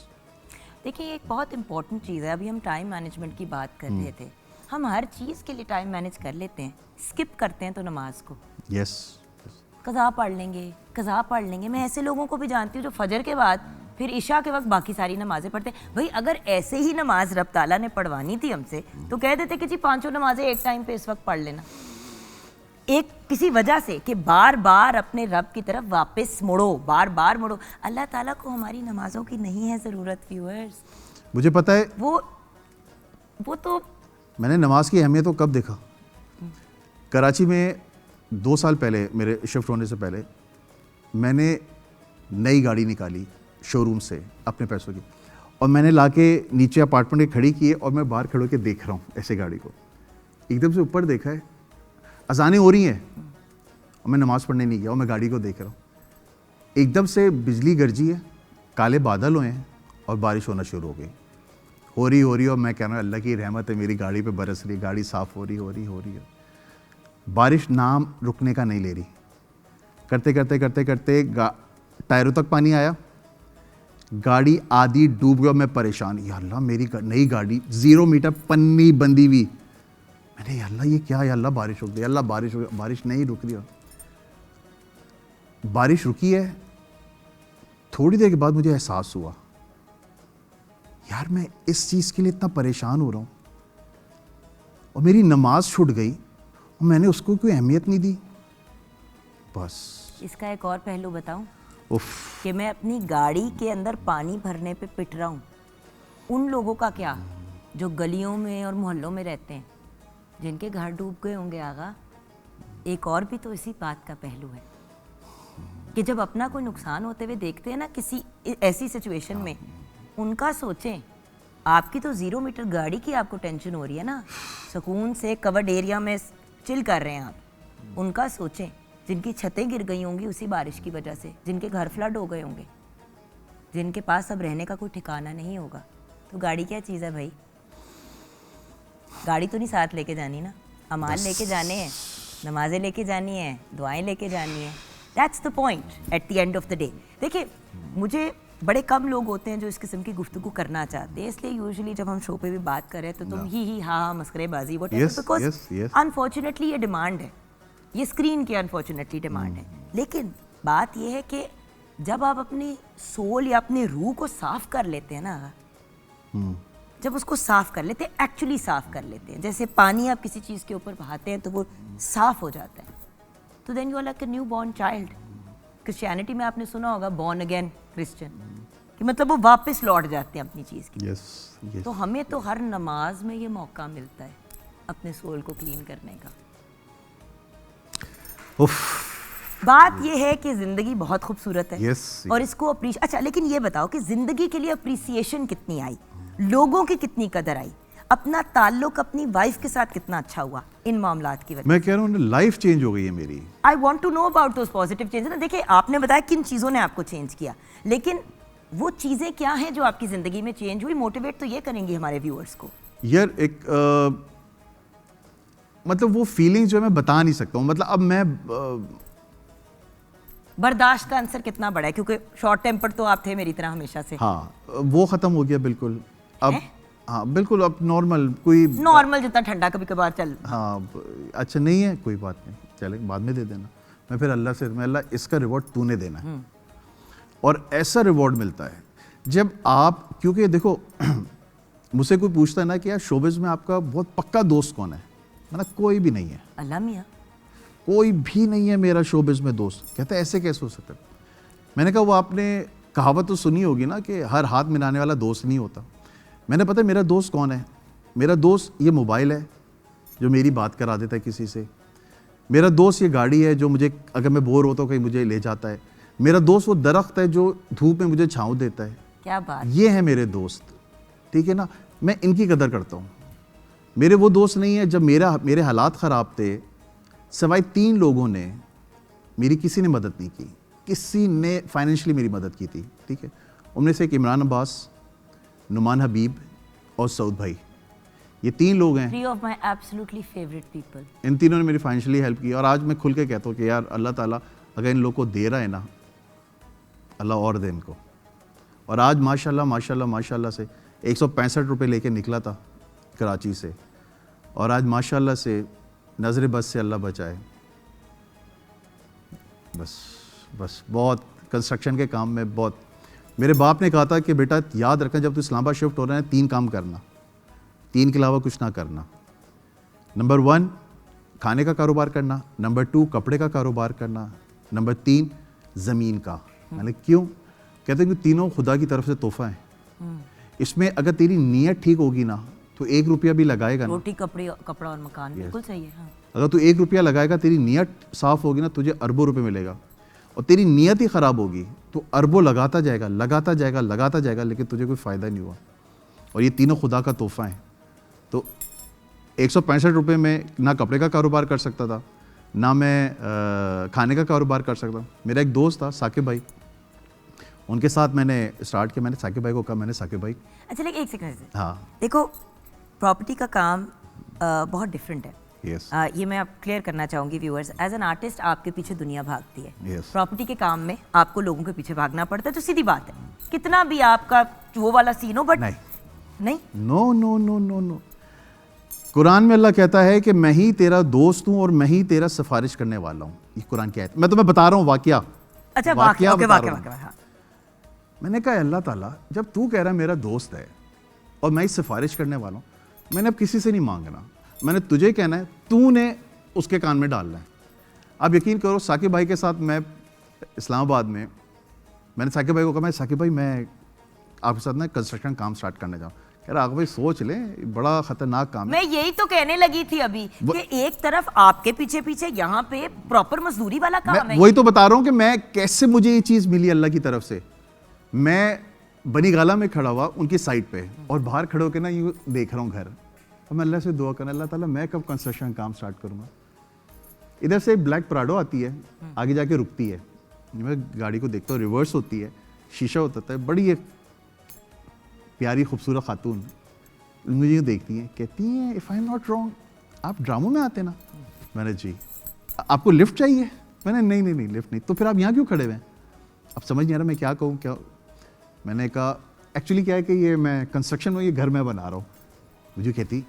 دیکھیں یہ ایک بہت امپورٹنٹ چیز ہے. ابھی ہم ٹائم مینجمنٹ کی بات کر رہے تھے. ہم ہر چیز کے لیے ٹائم مینیج کر لیتے ہیں، اسکپ کرتے ہیں تو نماز کو. یس قضا پڑھ لیں گے. میں ایسے لوگوں کو بھی جانتی ہوں جو فجر کے بعد پھر عشاء کے وقت باقی ساری نمازیں پڑھتے ہیں. بھائی اگر ایسے ہی نماز رب تعالیٰ نے پڑھوانی تھی ہم سے تو کہہ دیتے کہ جی 5 نمازیں ایک ٹائم پہ اس وقت پڑھ لینا. ایک کسی وجہ سے کہ بار بار اپنے رب کی طرف واپس مڑو، بار بار مڑو. اللہ تعالیٰ کو ہماری نمازوں کی نہیں ہے ضرورت. ویورز مجھے پتہ ہے وہ تو میں نے نماز کی اہمیت کو کب دیکھا. کراچی میں 2 سال پہلے میرے شفٹ ہونے سے پہلے میں نے نئی گاڑی نکالی شو روم سے اپنے پیسوں کی، اور میں نے لا کے نیچے اپارٹمنٹ کے کھڑی کی ہے اور میں باہر کھڑے ہو کے دیکھ رہا ہوں ایسے گاڑی کو. ایک دم سے اوپر دیکھا ہے اذانیں ہو رہی ہیں اور میں نماز پڑھنے نہیں گیا اور میں گاڑی کو دیکھ رہا ہوں. ایک دم سے بجلی گرجی ہے، کالے بادل ہوئے ہیں اور بارش ہونا شروع ہو گئی. ہو رہی اور میں کہہ رہا ہوں اللہ کی رحمت ہے میری گاڑی پہ برس رہی، گاڑی صاف ہو رہی ہے. بارش نام رکنے کا نہیں لے رہی. کرتے ٹائروں تک پانی آیا، گاڑی آدھی ڈوب گیا. میں پریشان، یا اللہ میری نئی گاڑی 0 میٹر پنی بندی ہوئی. میں نے یا اللہ یہ کیا، یا اللہ بارش رک گئی، اللہ بارش ہو گئی. بارش نہیں رک رہی. بارش رکی ہے. تھوڑی دیر کے بعد مجھے احساس ہوا یار میں اس چیز کے لیے اتنا پریشان ہو رہا ہوں اور میری نماز چھوٹ گئی اور میں نے اس کو کوئی اہمیت نہیں دی. بس اس کا ایک اور پہلو بتاؤں اف کہ میں اپنی گاڑی کے اندر پانی بھرنے پہ پٹ رہا ہوں. ان لوگوں کا کیا جو گلیوں میں اور محلوں میں رہتے ہیں, جن کے گھر ڈوب گئے ہوں گے آغا. ایک اور بھی تو اسی بات کا پہلو ہے کہ جب اپنا کوئی نقصان ہوتے ہوئے دیکھتے ہیں نا کسی ایسی سچویشن میں, ان کا سوچیں. آپ کی تو 0 میٹر گاڑی کی آپ کو ٹینشن ہو رہی ہے نا, سکون سے کورڈ ایریا میں چل کر رہے ہیں آپ. ان کا سوچیں جن کی چھتیں گر گئی ہوں گی اسی بارش کی وجہ سے, جن کے گھر فلڈ ہو گئے ہوں گے, جن کے پاس اب رہنے کا کوئی ٹھکانہ نہیں ہوگا. تو گاڑی کیا چیز ہے بھائی؟ گاڑی تو نہیں ساتھ لے کے جانی نا, اعمال لے کے جانے ہیں, نمازیں لے کے جانی ہیں, دعائیں لے کے جانی ہیں. That's the point at the end of the day. دیکھیں مجھے بڑے کم لوگ ہوتے ہیں جو اس قسم کی گفتگو کرنا چاہتے ہیں, اس لیے یوزلی جب ہم شو پہ بھی بات کریں تو تم ہی ہاں مسخرے بازی وہ بیکاز انفارچونیٹلی یہ ڈیمانڈ ہے, یہ اسکرین کی انفارچونیٹلی ڈیمانڈ ہے. لیکن بات یہ ہے کہ جب آپ اپنی سول یا اپنی روح کو صاف کر لیتے ہیں نا, جب اس کو صاف کر لیتے ہیں, ایکچولی صاف کر لیتے ہیں, جیسے پانی آپ کسی چیز کے اوپر بہاتے ہیں تو وہ صاف ہو جاتا ہے, تو then you are like a new born child. Christianity میں آپ نے سنا ہوگا بورن اگین کرسچن, کہ مطلب وہ واپس لوٹ جاتے ہیں اپنی چیز کی. تو ہمیں تو ہر نماز میں یہ موقع ملتا ہے اپنے سول کو کلین کرنے کا. بات یہ ہے کہ زندگی بہت خوبصورت ہے اور اس کو اچھا, لیکن یہ بتاؤ کہ زندگی کے لیے اپریسیشن کتنی آئی, لوگوں کی کتنی قدر آئی, اپنا تعلق اپنی وائف کے ساتھ کتنا اچھا ہوا ان معاملات کی وجہ سے؟ میں کہہ رہا ہوں لائف چینج ہو گئی ہے میری. I want to know about those positive changes. دیکھیں آپ نے بتایا کن چیزوں نے آپ کو چینج کیا, لیکن وہ چیزیں کیا ہیں جو آپ کی زندگی میں چینج ہوئی؟ موٹیویٹ تو یہ کریں گی ہمارے ویورز کو. یار ایک مطلب وہ فیلنگ جو ہے میں بتا نہیں سکتا ہوں. مطلب اب میں برداشت کا عنصر کتنا بڑا ہے, کیونکہ شارٹ ٹیمپر تو آپ تھے میری طرح ہمیشہ سے. ہاں وہ ختم ہو گیا بالکل اب. ہاں بالکل اب نارمل, کوئی نارمل جتنا ٹھنڈا کبھی کبھار چل. ہاں اچھا نہیں ہے, کوئی بات نہیں, چلے بعد میں دے دینا. میں پھر اللہ سے اللہ اس کا ریوارڈ تو نے دینا ہے, اور ایسا ریوارڈ ملتا ہے جب آپ, کیونکہ دیکھو مجھ سے کوئی پوچھتا ہے نا کہ یار شوبز میں آپ کا بہت پکا دوست کون ہے, میں نا کوئی بھی نہیں ہے. اللہ میاں کوئی بھی نہیں ہے میرا شوبز میں دوست. کہتا ہے ایسے کیسے ہو سکتا ہے؟ میں نے کہا وہ آپ نے کہاوت تو سنی ہوگی نا کہ ہر ہاتھ ملانے والا دوست نہیں ہوتا. میں نے پتہ میرا دوست کون ہے؟ میرا دوست یہ موبائل ہے جو میری بات کرا دیتا ہے کسی سے. میرا دوست یہ گاڑی ہے جو مجھے اگر میں بور ہوتا ہوں کہیں مجھے لے جاتا ہے. میرا دوست وہ درخت ہے جو دھوپ میں مجھے چھاؤں دیتا ہے. کیا بات, یہ ہے میرے دوست, ٹھیک ہے نا. میں ان کی قدر کرتا ہوں. میرے وہ دوست نہیں ہے. جب میرے حالات خراب تھے, سوائے 3 لوگوں نے میری کسی نے مدد نہیں کی. کسی نے فائنینشلی میری مدد کی تھی, ٹھیک ہے. ان میں سے ایک عمران عباس, نعمان حبیب اور سعود بھائی, یہ 3 لوگ ہیں. 3 of my absolutely favorite people. ان تینوں نے میری فائنینشلی ہیلپ کی, اور آج میں کھل کے کہتا ہوں کہ یار اللہ تعالیٰ اگر ان لوگوں کو دے رہا ہے نا, اللہ اور دے ان کو. اور آج ماشاءاللہ سے 165 روپے لے کے نکلا تھا کراچی سے, اور آج ماشاءاللہ سے نظر بس سے اللہ بچائے. بس بہت کنسٹرکشن کے کام میں بہت. میرے باپ نے کہا تھا کہ بیٹا یاد رکھنا جب تو اسلام آباد شفٹ ہو رہا ہے 3 کام کرنا, 3 کے علاوہ کچھ نہ کرنا. نمبر 1 کھانے کا کاروبار کرنا, نمبر 2 کپڑے کا کاروبار کرنا, نمبر 3 زمین کا. میں نے کیوں؟ کہتے ہیں کہ تینوں خدا کی طرف سے تحفہ ہیں. اس میں اگر تیری نیت ٹھیک ہوگی نا تو 1 روپیہ بھی لگائے گا نا. روٹی کپڑا اور مکان, بالکل صحیح ہے. اگر تو 1 روپیہ لگائے گا, تیری نیت صاف ہوگی نا, تجھے اربوں روپے ملے گا. اور تیری نیت ہی خراب ہوگی تو اربوں لگاتا جائے گا لیکن تجھے کوئی فائدہ نہیں ہوا. اور یہ تینوں خدا کا تحفہ ہیں. تو 165 روپے میں نہ کپڑے کا کاروبار کر سکتا تھا, نہ میں کھانے کا کاروبار کر سکتا. میرا ایک دوست تھا ثاقب بھائی, ان کے ساتھ میں نے اسٹارٹ کیا. میں نے ثاقب بھائی کو کہا, میں نے ثاقب بھائی اچھا لیکن ایک سیکنڈ, ہاں دیکھو پراپرٹی کا کام بہت ڈفرینٹ ہے. یس یہ میں اب کلیئر کرنا چاہوں گی ویورز. ایز این آرٹسٹ آپ کے پیچھے دنیا بھاگتی ہے, Yes. پراپرٹی کے کام میں آپ کو لوگوں کے پیچھے بھاگنا پڑتا ہے. تو سیدھی بات ہے, کتنا بھی آپ کا وہ والا سین ہو, بٹ نہیں. نو. قرآن میں اللہ کہتا ہے کہ میں ہی تیرا دوست ہوں اور میں ہی تیرا سفارش کرنے والا ہوں. یہ قرآن کی آیت, میں تمہیں بتا رہا ہوں واقعہ. اچھا واقعہ. میں نے کہا اللہ تعالیٰ جب تو کہہ رہا ہے میرا دوست ہے, اور میں سفارش کرنے والا ہوں. میں نے اب کسی سے نہیں مانگنا, میں نے تجھے کہنا ہے, تو نے اس کے کان میں ڈالنا ہے. آپ یقین کرو ثاقب بھائی کے ساتھ میں اسلام آباد میں نے ثاقب بھائی کو کہا, میں ثاقب بھائی میں آپ کے ساتھ نا کنسٹرکشن کام سٹارٹ کرنے جاؤں. کہہ رہا آغا بھائی سوچ لیں, بڑا خطرناک کام ہے. میں یہی تو کہنے لگی تھی ابھی کہ ایک طرف آپ کے پیچھے پیچھے یہاں پہ پراپر مزدوری والا کام ہے. وہی تو بتا رہا ہوں کہ میں کیسے مجھے یہ چیز ملی اللہ کی طرف سے. میں بنی گالا میں کھڑا ہوا ان کی سائٹ پہ, اور باہر کھڑے ہو کے نا یوں دیکھ رہا ہوں گھر, اور میں اللہ سے دعا کرنا, اللہ تعالیٰ میں کب کنسٹرکشن کام سٹارٹ کروں گا. ادھر سے بلیک پراڈو آتی ہے, آگے جا کے رکتی ہے, میں گاڑی کو دیکھتا ہوں, ریورس ہوتی ہے, شیشہ ہوتا ہے, بڑی ایک پیاری خوبصورت خاتون مجھے دیکھتی ہیں, کہتی ہیں if I am not wrong آپ ڈراموں میں آتے نا. میں نے جی. آپ کو لفٹ چاہیے؟ میں نے نہیں لفٹ نہیں. تو پھر آپ یہاں کیوں کھڑے ہوئے ہیں؟ اب سمجھ نہیں آ رہا میں کیا کہوں. کیا میں نے کہا ایکچولی کیا ہے کہ یہ میں کنسٹرکشن میں یہ گھر میں بنا رہا ہوں. مجھے کہتی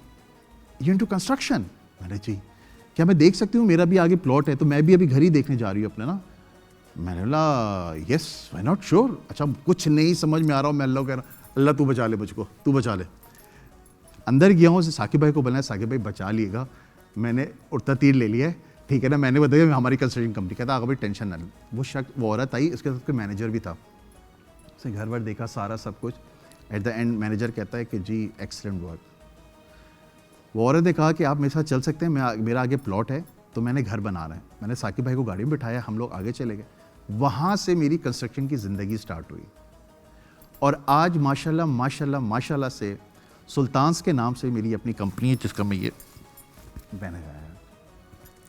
یو انٹو کنسٹرکشن؟ میں نے جی. کیا میں دیکھ سکتی ہوں, میرا بھی آگے پلاٹ ہے تو میں بھی ابھی گھر ہی دیکھنے جا رہی ہوں اپنے نا. میں نے بولا یس وائی ناٹ شیور. اچھا کچھ نہیں سمجھ میں آ رہا ہوں, میں اللہ کو کہہ رہا ہوں اللہ تو بچا لے مجھ کو, تو بچا لے. اندر گیا ہوں, ثاقب بھائی کو بولا ثاقب بھائی بچا لیے گا, میں نے اڑتا تیر لے لیا ہے, ٹھیک ہے نا. میں نے بتایا ہماری کنسٹرکشن کمپنی. کہتا آغا بھائی ٹینشن نہ لیں. وہ وہ عورت آئی, اس کے ساتھ کوئی مینیجر بھی تھا, اس نے گھر ور دیکھا سارا سب کچھ. ایٹ دا اینڈ مینیجر کہتا ہے کہ جی ایکسلنٹ ورک. وہ عورت نے کہا کہ آپ میرے ساتھ چل سکتے ہیں, میرا آگے پلاٹ ہے تو میں نے گھر بنا رہا ہے. میں نے ثاقب بھائی کو گاڑی میں بٹھایا, ہم لوگ آگے چلے گئے. وہاں سے میری کنسٹرکشن کی زندگی سٹارٹ ہوئی, اور آج ماشاءاللہ ماشاءاللہ ماشاءاللہ سے سلطانز کے نام سے میری اپنی کمپنی ہے جس کا میں یہ مینیجر ہے.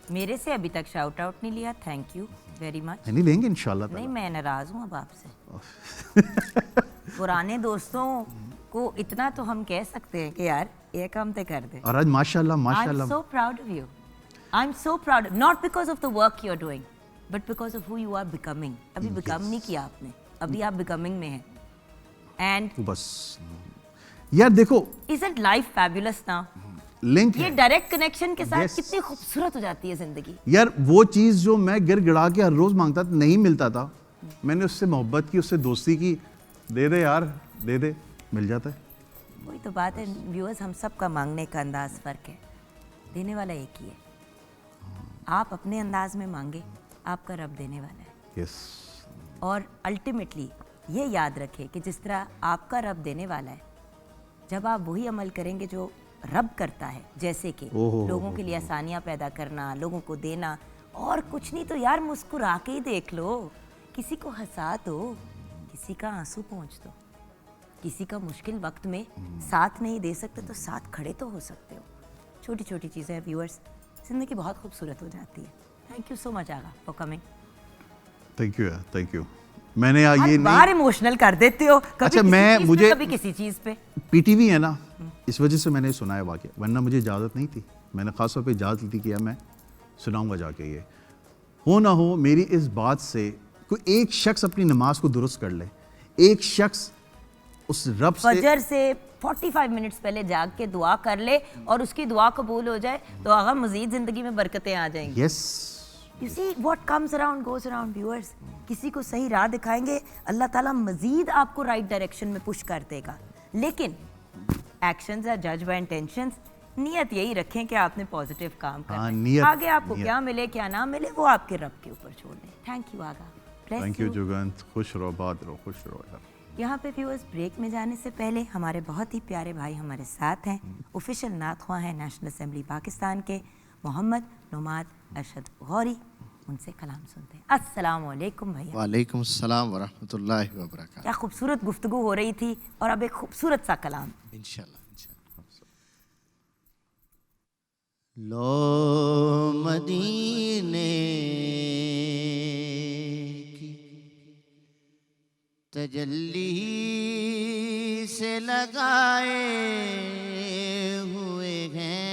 میرے سے ابھی تک شاؤٹ آؤٹ نہیں لیا, تھینک یو ویری مچ. نہیں لیں گے انشاءاللہ. نہیں میں ناراض ہوں اب آپ سے. پرانے دوستوں کو اتنا تو ہم کہہ سکتے ہیں کہ یار یہ کام تے کر دے. اور آج ماشاءاللہ ماشاءاللہ I'm so proud of you. I'm so proud, not because of the work you're doing, but because of who you are becoming. ابھی become نہیں کیا آپ نے, ابھی آپ becoming میں ہیں. And بس یار دیکھو isn't life fabulous now? Link یہ ڈائریکٹ کنیکشن کے ساتھ کتنی خوبصورت ہو جاتی ہے زندگی. یار وہ چیز جو میں گر گڑا کے ہر روز مانگتا تھا, نہیں ملتا تھا, میں نے اس سے محبت کی, اس سے دوستی کی, دے دے یار دے دے, مل جاتا ہے. وہی تو بات ہے ویورز, ہم سب کا مانگنے کا انداز فرق ہے, دینے والا ایک ہی ہے. آپ اپنے انداز میں مانگے, آپ کا رب دینے والا ہے. یس. اور الٹیمیٹلی یہ یاد رکھے کہ جس طرح آپ کا رب دینے والا ہے, جب آپ وہی عمل کریں گے جو رب کرتا ہے, جیسے کہ لوگوں کے لیے آسانیاں پیدا کرنا, لوگوں کو دینا, اور کچھ نہیں تو یار مسکرا کے ہی دیکھ لو, کسی کو ہنسا دو, کسی کا آنسو پہنچ دو, کسی کا مشکل وقت میں ساتھ نہیں دے سکتے تو ساتھ کھڑے تو ہو سکتے ہو. چھوٹی چھوٹی چیزیں ویورز, زندگی بہت خوبصورت ہو جاتی ہے. Thank you so much Agha for coming. Thank you thank you. میں نے یہ بار ایموشنل کر دیتے ہو, اچھا میں مجھے کبھی کسی چیز پہ. پی ٹی وی ہے نا, اس وجہ سے میں نے سنا ہے واقعہ, ورنہ مجھے اجازت نہیں تھی. میں نے خاص طور پہ اجازت لی تھی کہ میں سناؤں گا جا کے. یہ ہو نہ ہو میری اس بات سے کوئی ایک شخص اپنی نماز کو درست کر لے, ایک شخص اس رب سے فجر سے 45 منٹس پہلے جاگ کے دعا کر لے اور اس کی دعا قبول ہو جائے تو آغا مزید زندگی میں برکتیں آ جائیں گی. یس. You see what comes around goes around viewers. کسی کو صحیح راہ دکھائیں گے, اللہ تعالیٰ مزید آپ کو رائٹ ڈائریکشن میں پش کر دے گا. لیکن actions are judged by intentions. نیت یہی رکھیں کہ آپ نے پازیٹیو کام کرنا ہے. آگے آپ کو کیا ملے کیا نہ ملے وہ آپ کے رب کے اوپر چھوڑ دیں. Thank you Agha. Thank you جگنت, خوش رہو, بات رہو, خوش رہو. یہاں پہ ویورز بریک میں جانے سے پہلے ہمارے بہت ہی پیارے بھائی ہمارے ساتھ ہیں, آفیشیل نعت خواں ہیں نیشنل اسمبلی پاکستان کے, محمد نعماد ارشد غوری. ان سے کلام سنتے ہیں. السلام علیکم بھیا. وعلیکم السلام ورحمۃ اللہ وبرکاتہ. کیا خوبصورت گفتگو ہو رہی تھی, اور اب ایک خوبصورت سا کلام. انشاءاللہ. لو مدینے کی تجلی سے لگائے ہوئے ہیں,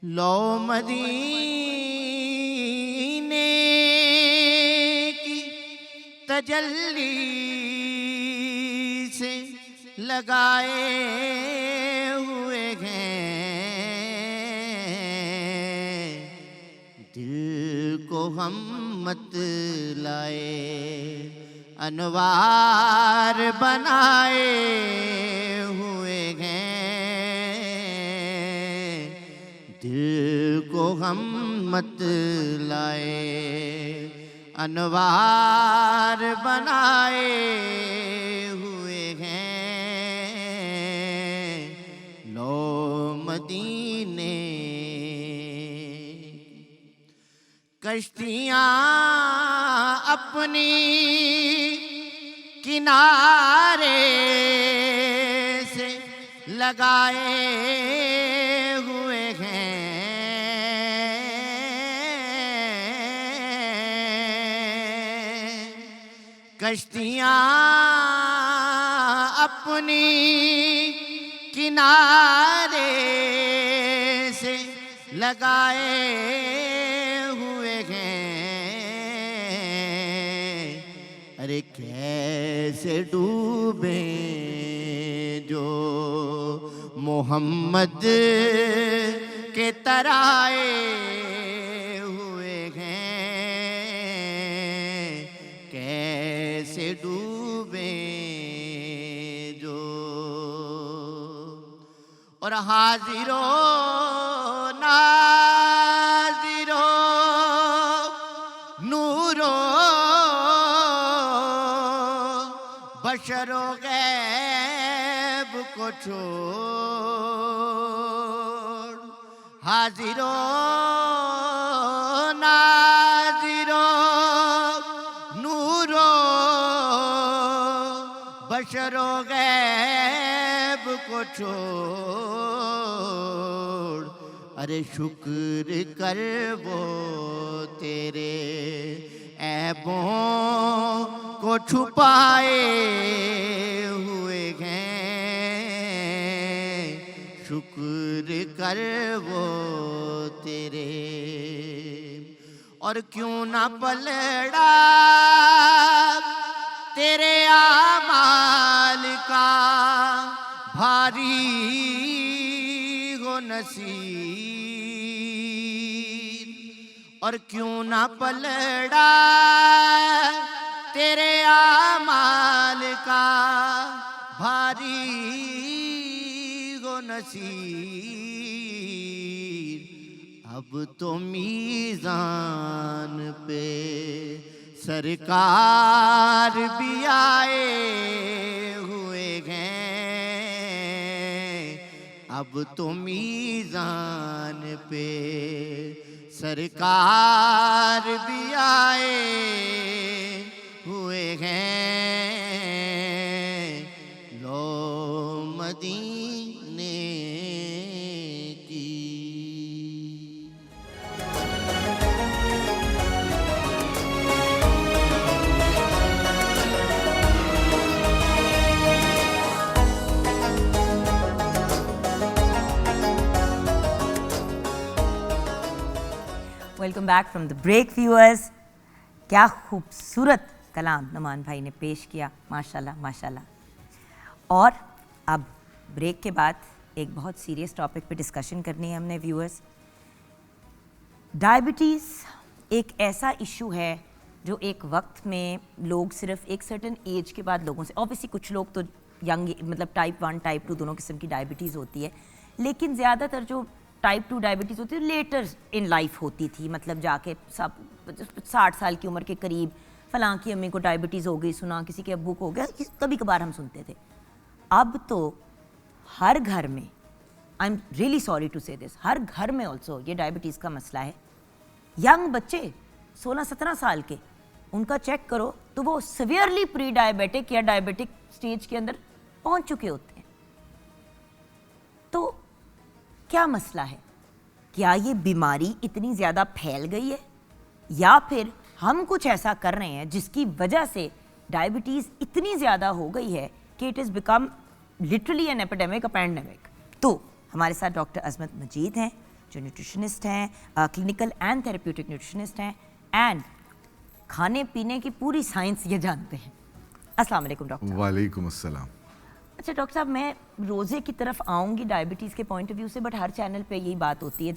لو مدینے کی تجلی سے لگائے ہوئے ہیں, دل کو ہم مت لائے انوار بنائے ہوئے ہیں، دل کو غم مت لائے، انوار بنائے ہوئے ہیں، لو مدینے کشتیاں اپنی کنارے سے لگائے ہوئے ہیں، کشتیاں اپنی کنارے سے لگائے ہوئے ہیں، ارے کیسے ڈوبیں جو محمد کے ترائے ہوئے ہیں، کیسے ڈوبیں جو، اور حاضرو ناظرو نورو بشر و غیب کو چھوڑ، حاضرو ناظرو نورو بشر و غیب کو چھوڑ، ارے شکر کر وہ تیرے عیبوں کو چھپائے ہوئے ہیں، شکر کر وہ تیرے، اور کیوں نہ پلڑا تیرے اعمال کا بھاری ہو نصیب، اور کیوں نہ پلڑا تیرے اعمال کا بھاری ہو نصیب، اب تو میزان پہ سرکار بھی آئے ہوئے ہیں، اب تو میزان پہ سرکار بھی آئے ہوئے ہیں، لو مدینے کی۔ Welcome back from the break viewers. کیا خوبصورت کلام نعمان بھائی نے پیش کیا، ماشاءاللہ ماشاءاللہ. اور اب بریک کے بعد ایک بہت سیریس ٹاپک پہ ڈسکشن کرنی ہے ہم نے ویورز. ڈائبٹیز ایک ایسا ایشو ہے جو ایک وقت میں لوگ صرف ایک سرٹن ایج کے بعد لوگوں سے، اوبیسلی کچھ لوگ تو ینگ مطلب ٹائپ 1 ٹائپ 2 دونوں قسم کی ڈائبٹیز ہوتی ہے، لیکن زیادہ تر جو ٹائپ 2 ڈائبٹیز ہوتی ہے لیٹر ان لائف ہوتی تھی، مطلب جا کے سب 60 سال کی عمر کے قریب فلاں کی امی کو ڈائبٹیز ہو گئی، سنا کسی کے ابو کو ہو گیا، کبھی کبھار ہم سنتے تھے. اب تو ہر گھر میں، I am really sorry to say this, ہر گھر میں آلسو یہ ڈائبٹیز کا مسئلہ ہے. ینگ بچے 16-17 سال کے، ان کا چیک کرو تو وہ سیویئرلی پری ڈائبیٹک یا ڈائبیٹک سٹیج کے اندر پہنچ چکے ہوتے ہیں. تو کیا مسئلہ ہے؟ کیا یہ بیماری اتنی زیادہ پھیل گئی ہے، یا پھر ہم کچھ ایسا کر رہے ہیں جس کی وجہ سے ڈائبٹیز اتنی زیادہ ہو گئی ہے کہ it is become literally an epidemic, a pandemic. تو ہمارے ساتھ ڈاکٹر عظمت مجید ہیں جو نیوٹریشنسٹ ہیں، کلینکل اینڈ تھراپیوٹک نیوٹریشنسٹ ہیں، اینڈ کھانے پینے کی پوری سائنس یہ جانتے ہیں. السلام علیکم ڈاکٹر. وعلیکم السلام. اچھا اچھا ڈاکٹر صاحب میں روزے کی طرف آؤں گی ڈائبٹیز کے پوائنٹ آف ویو سے, بٹ ہر چینل پہ یہی بات ہوتی ہے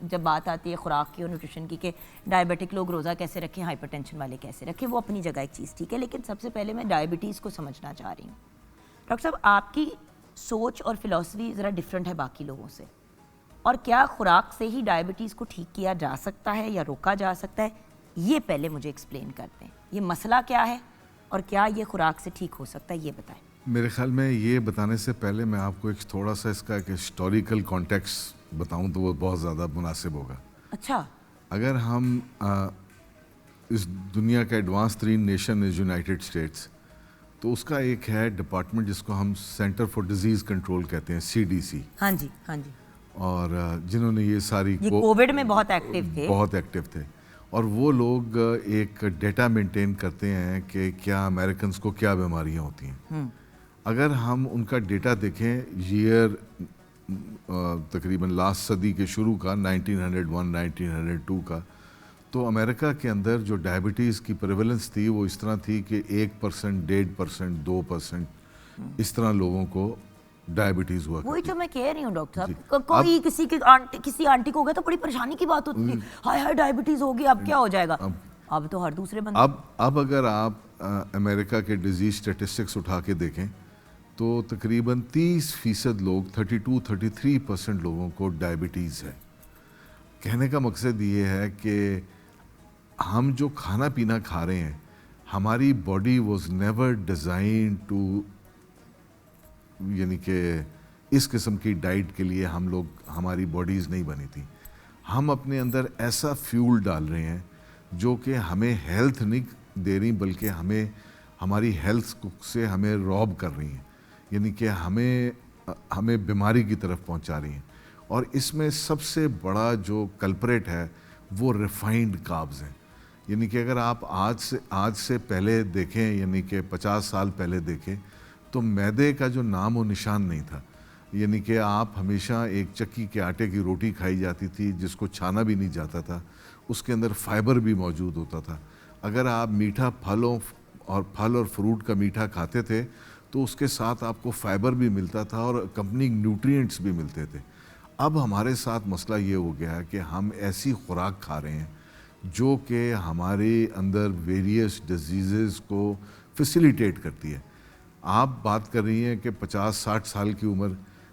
جب بات آتی ہے خوراک کی اور نیوٹریشن کی کہ ڈائبٹک لوگ روزہ کیسے رکھیں, ہائپر ٹینشن والے کیسے رکھیں, وہ اپنی جگہ ایک چیز ٹھیک ہے, لیکن سب سے پہلے میں ڈائبٹیز کو سمجھنا چاہ رہی ہوں. ڈاکٹر صاحب آپ کی سوچ اور فلاسفی ذرا ڈفرینٹ ہے باقی لوگوں سے, اور کیا خوراک سے ہی ڈائبٹیز کو ٹھیک کیا جا سکتا ہے یا روکا جا سکتا ہے, یہ پہلے مجھے ایکسپلین کرتے ہیں. یہ مسئلہ کیا ہے اور کیا یہ خوراک سے ٹھیک ہو سکتا ہے, یہ بتائیں. میرے خیال میں یہ بتانے سے پہلے میں آپ کو ایک تھوڑا سا اس کا ایک ہسٹوریکل کانٹیکس بتاؤں تو وہ بہت زیادہ مناسب ہوگا. اچھا. اگر ہم اس دنیا کا ایڈوانس ترین نیشن از یونائٹڈ اسٹیٹس, تو اس کا ایک ہے ڈپارٹمنٹ جس کو ہم سینٹر فار ڈیزیز کنٹرول کہتے ہیں, CDC. ہاں جی ہاں جی. اور جنہوں نے یہ ساری کووڈ میں بہت ایکٹیو تھے, اور وہ لوگ ایک ڈیٹا مینٹین کرتے ہیں کہ کیا امریکنز کو کیا بیماریاں ہوتی ہیں. اگر ہم ان کا ڈیٹا دیکھیں ایئر تقریباً لاسٹ صدی کے شروع کا 1901 1902 کا, تو امریکہ کے اندر جو ڈائبٹیز کی پریولنس تھی وہ اس طرح تھی کہ 1%, 1.5%, 2% اس طرح لوگوں کو ڈائبٹیز ہوا. وہی جو میں کہہ رہی ہوں ڈاکٹر صاحب, کوئی کسی آنٹی کو ہو گیا تو بڑی پریشانی کی بات ہوتی ہے, ہائے ہائے ڈائبٹیز ہوگی اب کیا ہو جائے گا. اب تو ہر دوسرے بندے اب اگر آپ امریکہ کے ڈیزیز اسٹیٹسٹکس اٹھا کے دیکھیں تو تقریباً 30% لوگ 32-33% لوگوں کو ڈائبٹیز ہے. کہنے کا مقصد یہ ہے کہ ہم جو کھانا پینا کھا رہے ہیں, ہماری body was never design to, یعنی کہ اس قسم کی ڈائٹ کے لیے ہماری باڈیز نہیں بنی تھی. ہم اپنے اندر ایسا فیول ڈال رہے ہیں جو کہ ہمیں ہیلتھ نہیں دے رہی, بلکہ ہماری ہیلتھ سے ہمیں روب کر رہی ہیں, یعنی کہ ہمیں بیماری کی طرف پہنچا رہی ہیں. اور اس میں سب سے بڑا جو کلپریٹ ہے وہ ریفائنڈ کاربز ہیں. یعنی کہ اگر آپ آج سے پہلے دیکھیں, یعنی کہ 50 سال پہلے دیکھیں, تو میدے کا جو نام و نشان نہیں تھا. یعنی کہ آپ ہمیشہ ایک چکی کے آٹے کی روٹی کھائی جاتی تھی جس کو چھانا بھی نہیں جاتا تھا, اس کے اندر فائبر بھی موجود ہوتا تھا. اگر آپ میٹھا پھل اور فروٹ کا میٹھا کھاتے تھے تو اس کے ساتھ آپ کو فائبر بھی ملتا تھا اور اکمپننگ نیوٹرینٹس بھی ملتے تھے. اب ہمارے ساتھ مسئلہ یہ ہو گیا ہے کہ ہم ایسی خوراک کھا رہے ہیں جو کہ ہمارے اندر ویریس ڈیزیزز کو فیسیلیٹیٹ کرتی ہے. آپ بات کر رہی ہیں کہ 50-60 سال کی عمر,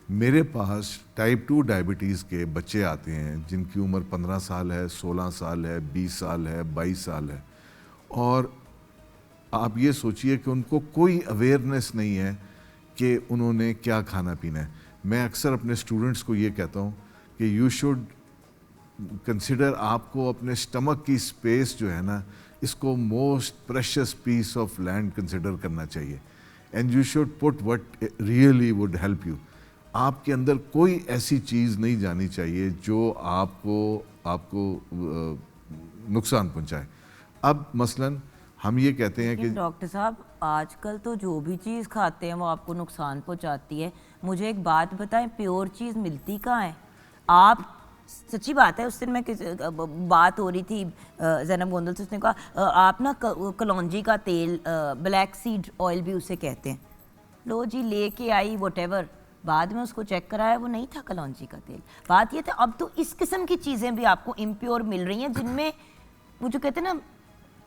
میرے پاس ٹائپ 2 ڈائبٹیز کے بچے آتے ہیں جن کی عمر 15 سال ہے, 16 سال ہے, 20 سال ہے, 22 سال ہے, اور آپ یہ سوچئے کہ ان کو کوئی اویئرنیس نہیں ہے کہ انہوں نے کیا کھانا پینا ہے. میں اکثر اپنے اسٹوڈنٹس کو یہ کہتا ہوں کہ یو شوڈ کنسیڈر, آپ کو اپنے اسٹمک کی اسپیس جو ہے نا, اس کو most precious piece of land consider کرنا چاہیے. And you should put what really would help you. آپ کے اندر کوئی ایسی چیز نہیں جانی چاہیے جو آپ کو نقصان پہنچائے. اب مثلاً ہم یہ کہتے ہیں کہ ڈاکٹر صاحب آج کل تو جو بھی چیز کھاتے ہیں وہ آپ کو نقصان پہنچاتی ہے. مجھے ایک بات بتائیں, پیور چیز ملتی کہاں ہے؟ آپ سچی بات ہے, اس دن میں بات ہو رہی تھی زینب گوندل سے, اس نے کہا آپ نا کلونجی کا تیل, بلیک سیڈ آئل بھی اسے کہتے ہیں, لو جی لے کے آئی وٹ ایور, بعد میں اس کو چیک کرایا وہ نہیں تھا کلونجی کا تیل. بات یہ تھا اب تو اس قسم کی چیزیں بھی آپ کو امپیور مل رہی ہیں جن میں وہ جو کہتے ہیں نا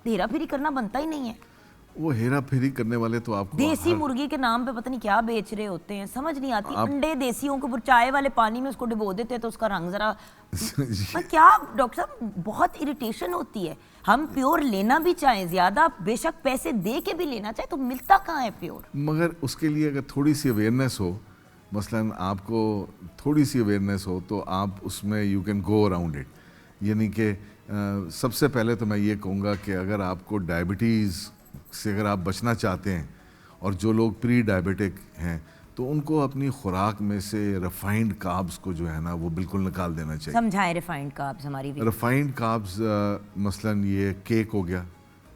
ہیرا پھیری کرنا بنتا ہی نہیں ہے. وہ ہیرا پھیری کرنے والے تو آپ کو دیسی مرغی کے نام پہ پتہ نہیں کیا بیچ رہے ہوتے ہیں, سمجھ نہیں آتی. انڈے دیسیوں کو چائے والے پانی میں اس کو ڈبو دیتے ہیں تو اس کا رنگ ذرا کیا. ڈاکٹر صاحب بہت اریٹیشن ہوتی ہے. ہم پیور لینا بھی چاہیں زیادہ, بے شک پیسے دے کے بھی لینا چاہیں, تو ملتا کہاں ہے پیور؟ مگر اس کے لیے اگر تھوڑی سی اویئرنیس ہو, مثلاً آپ کو تھوڑی سی اویئرنیس ہو تو آپ اس میں you can go around it. یعنی کہ سب سے پہلے تو میں یہ کہوں گا کہ اگر آپ کو ڈائبٹیز سے اگر آپ بچنا چاہتے ہیں, اور جو لوگ پری ڈائبٹک ہیں تو ان کو اپنی خوراک میں سے ریفائنڈ کاربز کو جو ہے نا وہ بالکل نکال دینا چاہیے. سمجھائیں ریفائنڈ کاربز ہماری ریفائنڈ کاربز مثلاً یہ کیک ہو گیا,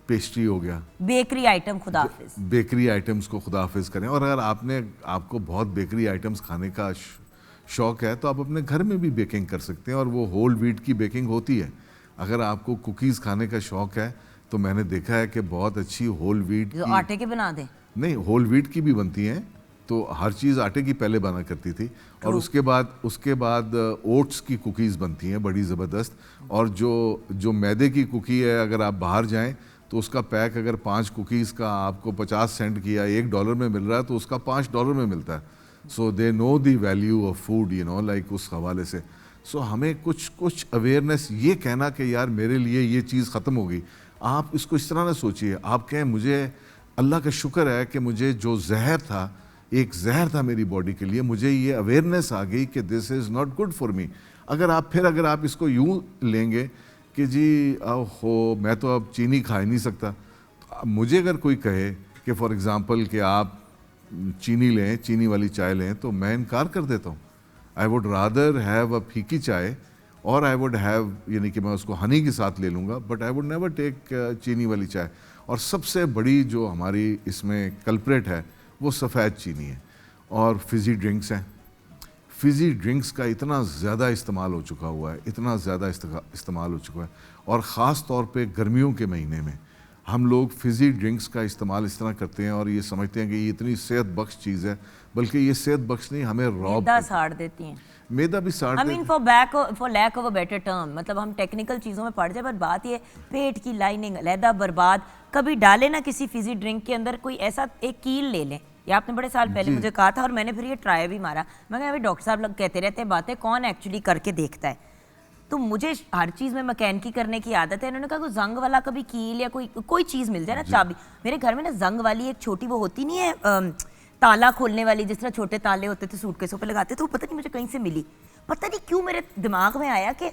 پیسٹری ہو گیا, بیکری آئٹم خداحافظ, بیکری آئٹمز کو خداحافظ کریں. اور اگر آپ کو بہت بیکری آئٹمز کھانے کا شوق ہے تو آپ اپنے گھر میں بھی بیکنگ کر سکتے ہیں, اور وہ ہول ویٹ کی بیکنگ ہوتی ہے. اگر آپ کو کوکیز کھانے کا شوق ہے تو میں نے دیکھا ہے کہ بہت اچھی ہول ویٹ جو آٹے کے بنا دیں, نہیں ہول ویٹ کی بھی بنتی ہیں, تو ہر چیز آٹے کی پہلے بنا کرتی تھی, اور اس کے بعد اوٹس کی کوکیز بنتی ہیں بڑی زبردست, اور جو میدے کی کوکی ہے اگر آپ باہر جائیں تو اس کا پیک اگر 5 کوکیز کا آپ کو 50 سینٹ کی یا $1 میں مل رہا ہے تو اس کا $5 میں ملتا ہے. So they know the value of food, you know, like اس حوالے سے. سو ہمیں کچھ اویئرنیس, یہ کہنا کہ یار میرے لیے یہ چیز ختم ہو گئی, آپ اس کو اس طرح نہ سوچیے. آپ کہیں مجھے اللہ کا شکر ہے کہ مجھے جو زہر تھا, ایک زہر تھا میری باڈی کے لیے, مجھے یہ اویئرنیس آ گئی کہ this is not good for me. اگر آپ اس کو یوں لیں گے کہ جی ہو میں تو اب چینی کھا ہی نہیں سکتا, مجھے اگر کوئی کہے کہ فار ایگزامپل کہ آپ چینی لیں, چینی والی چائے لیں, تو میں انکار کر دیتا ہوں. I would rather have a pheeki chai, اور آئی ووڈ ہیو, یعنی کہ میں اس کو ہنی کے ساتھ لے لوں گا, بٹ آئی ووڈ نیور ٹیک چینی والی چائے. اور سب سے بڑی جو ہماری اس میں کلپریٹ ہے وہ سفید چینی ہے, اور فزی ڈرنکس ہیں. فزی ڈرنکس کا اتنا زیادہ استعمال ہو چکا ہوا ہے, اتنا زیادہ استعمال ہو چکا ہے, اور خاص طور پہ گرمیوں کے مہینے میں ہم لوگ فزی ڈرنکس کا استعمال اس طرح کرتے ہیں, اور یہ سمجھتے ہیں کہ یہ اتنی صحت بخش چیز ہے, بلکہ یہ صحت بخش نہیں, ہمیں میدا ساڑ دیتی ہیں. میدا بھی ساڑ I mean for lack of a better term, مطلب ہم ٹیکنیکل چیزوں میں پڑ جائیں, پر بات یہ پیٹ کی لائننگ علیحدہ برباد. کبھی ڈالے نا کسی فزی ڈرنک کے اندر کوئی ایسا ایک کیل لے لیں, یہ آپ نے بڑے سال پہلے مجھے کہا تھا, اور میں نے پھر یہ ٹرائی بھی مارا. میں کہا ڈاکٹر صاحب لوگ کہتے رہتے ہیں باتیں, کون ایکچولی کر کے دیکھتا ہے. تو مجھے ہر چیز میں مکینکی کرنے کی عادت ہے. انہوں نے کہا کوئی زنگ والا کبھی کیل یا کوئی چیز مل جائے نا, چابی. میرے گھر میں نا زنگ والی ایک چھوٹی وہ ہوتی نہیں ہے تالا کھولنے والی, جس طرح چھوٹے تالے ہوتے تھے سوٹ کیسوں پہ لگاتے تھے, وہ پتہ نہیں مجھے کہیں سے ملی. پتہ نہیں کیوں میرے دماغ میں آیا کہ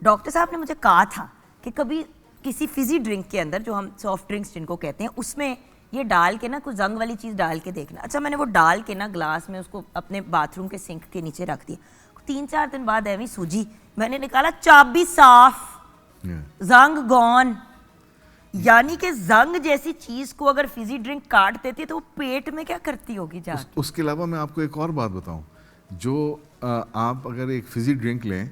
ڈاکٹر صاحب نے مجھے کہا تھا کہ کبھی کسی فزی ڈرنک کے اندر, جو ہم سافٹ ڈرنکس جن کو کہتے ہیں, اس میں یہ ڈال کے نا کچھ زنگ والی چیز ڈال کے دیکھنا. اچھا میں نے وہ ڈال کے نا گلاس میں اس کو اپنے باتھ روم کے سنک کے نیچے رکھ دیا. 3-4 دن بعد ایویں سوجی, میں نے نکالا چابی صاف, زنگ گون. یعنی کہ زنگ جیسی چیز کو اگر فزی ڈرنک کاٹ دیتی ہے تو وہ پیٹ میں کیا کرتی ہوگی جا کے. اس کے علاوہ میں آپ کو ایک اور بات بتاؤں, جو آپ اگر ایک فزی ڈرنک لیں,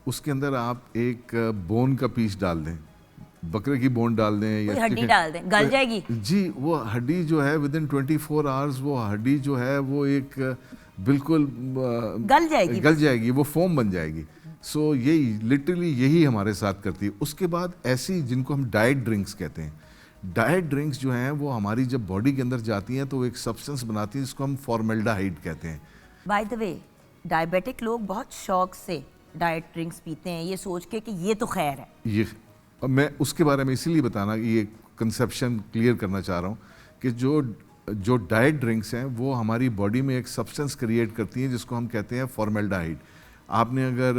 اس کے اندر آپ ایک بون کا پیس ڈال دیں, بکرے کی بون ڈال دیں یا ہڈی ڈال دیں, گل جائے گی. جی, وہ ہڈی جو ہے ود ان 24 آورز وہ ہڈی جو ہے وہ ایک بالکل گل جائے گی, وہ فوم بن جائے گی. سو یہی لٹرلی یہی ہمارے ساتھ کرتی ہے. اس کے بعد ایسی جن کو ہم ڈائٹ ڈرنکس کہتے ہیں, ڈائٹ ڈرنکس جو ہیں وہ ہماری جب باڈی کے اندر جاتی ہیں تو وہ ایک سبسٹنس بناتی ہیں جس کو ہم فارملڈیہائڈ کہتے ہیں. بائی دا وے ڈائبیٹک لوگ بہت شوق سے ڈائٹ ڈرنکس پیتے ہیں, یہ سوچ کے کہ یہ تو خیر ہے. یہ میں اس کے بارے میں اسی لیے بتانا, یہ کنسیپشن کلیئر کرنا چاہ رہا ہوں کہ جو ڈائٹ ڈرنکس ہیں وہ ہماری باڈی میں ایک سبسٹنس کریٹ کرتی ہیں جس کو ہم کہتے ہیں فارملڈیہائڈ. آپ نے اگر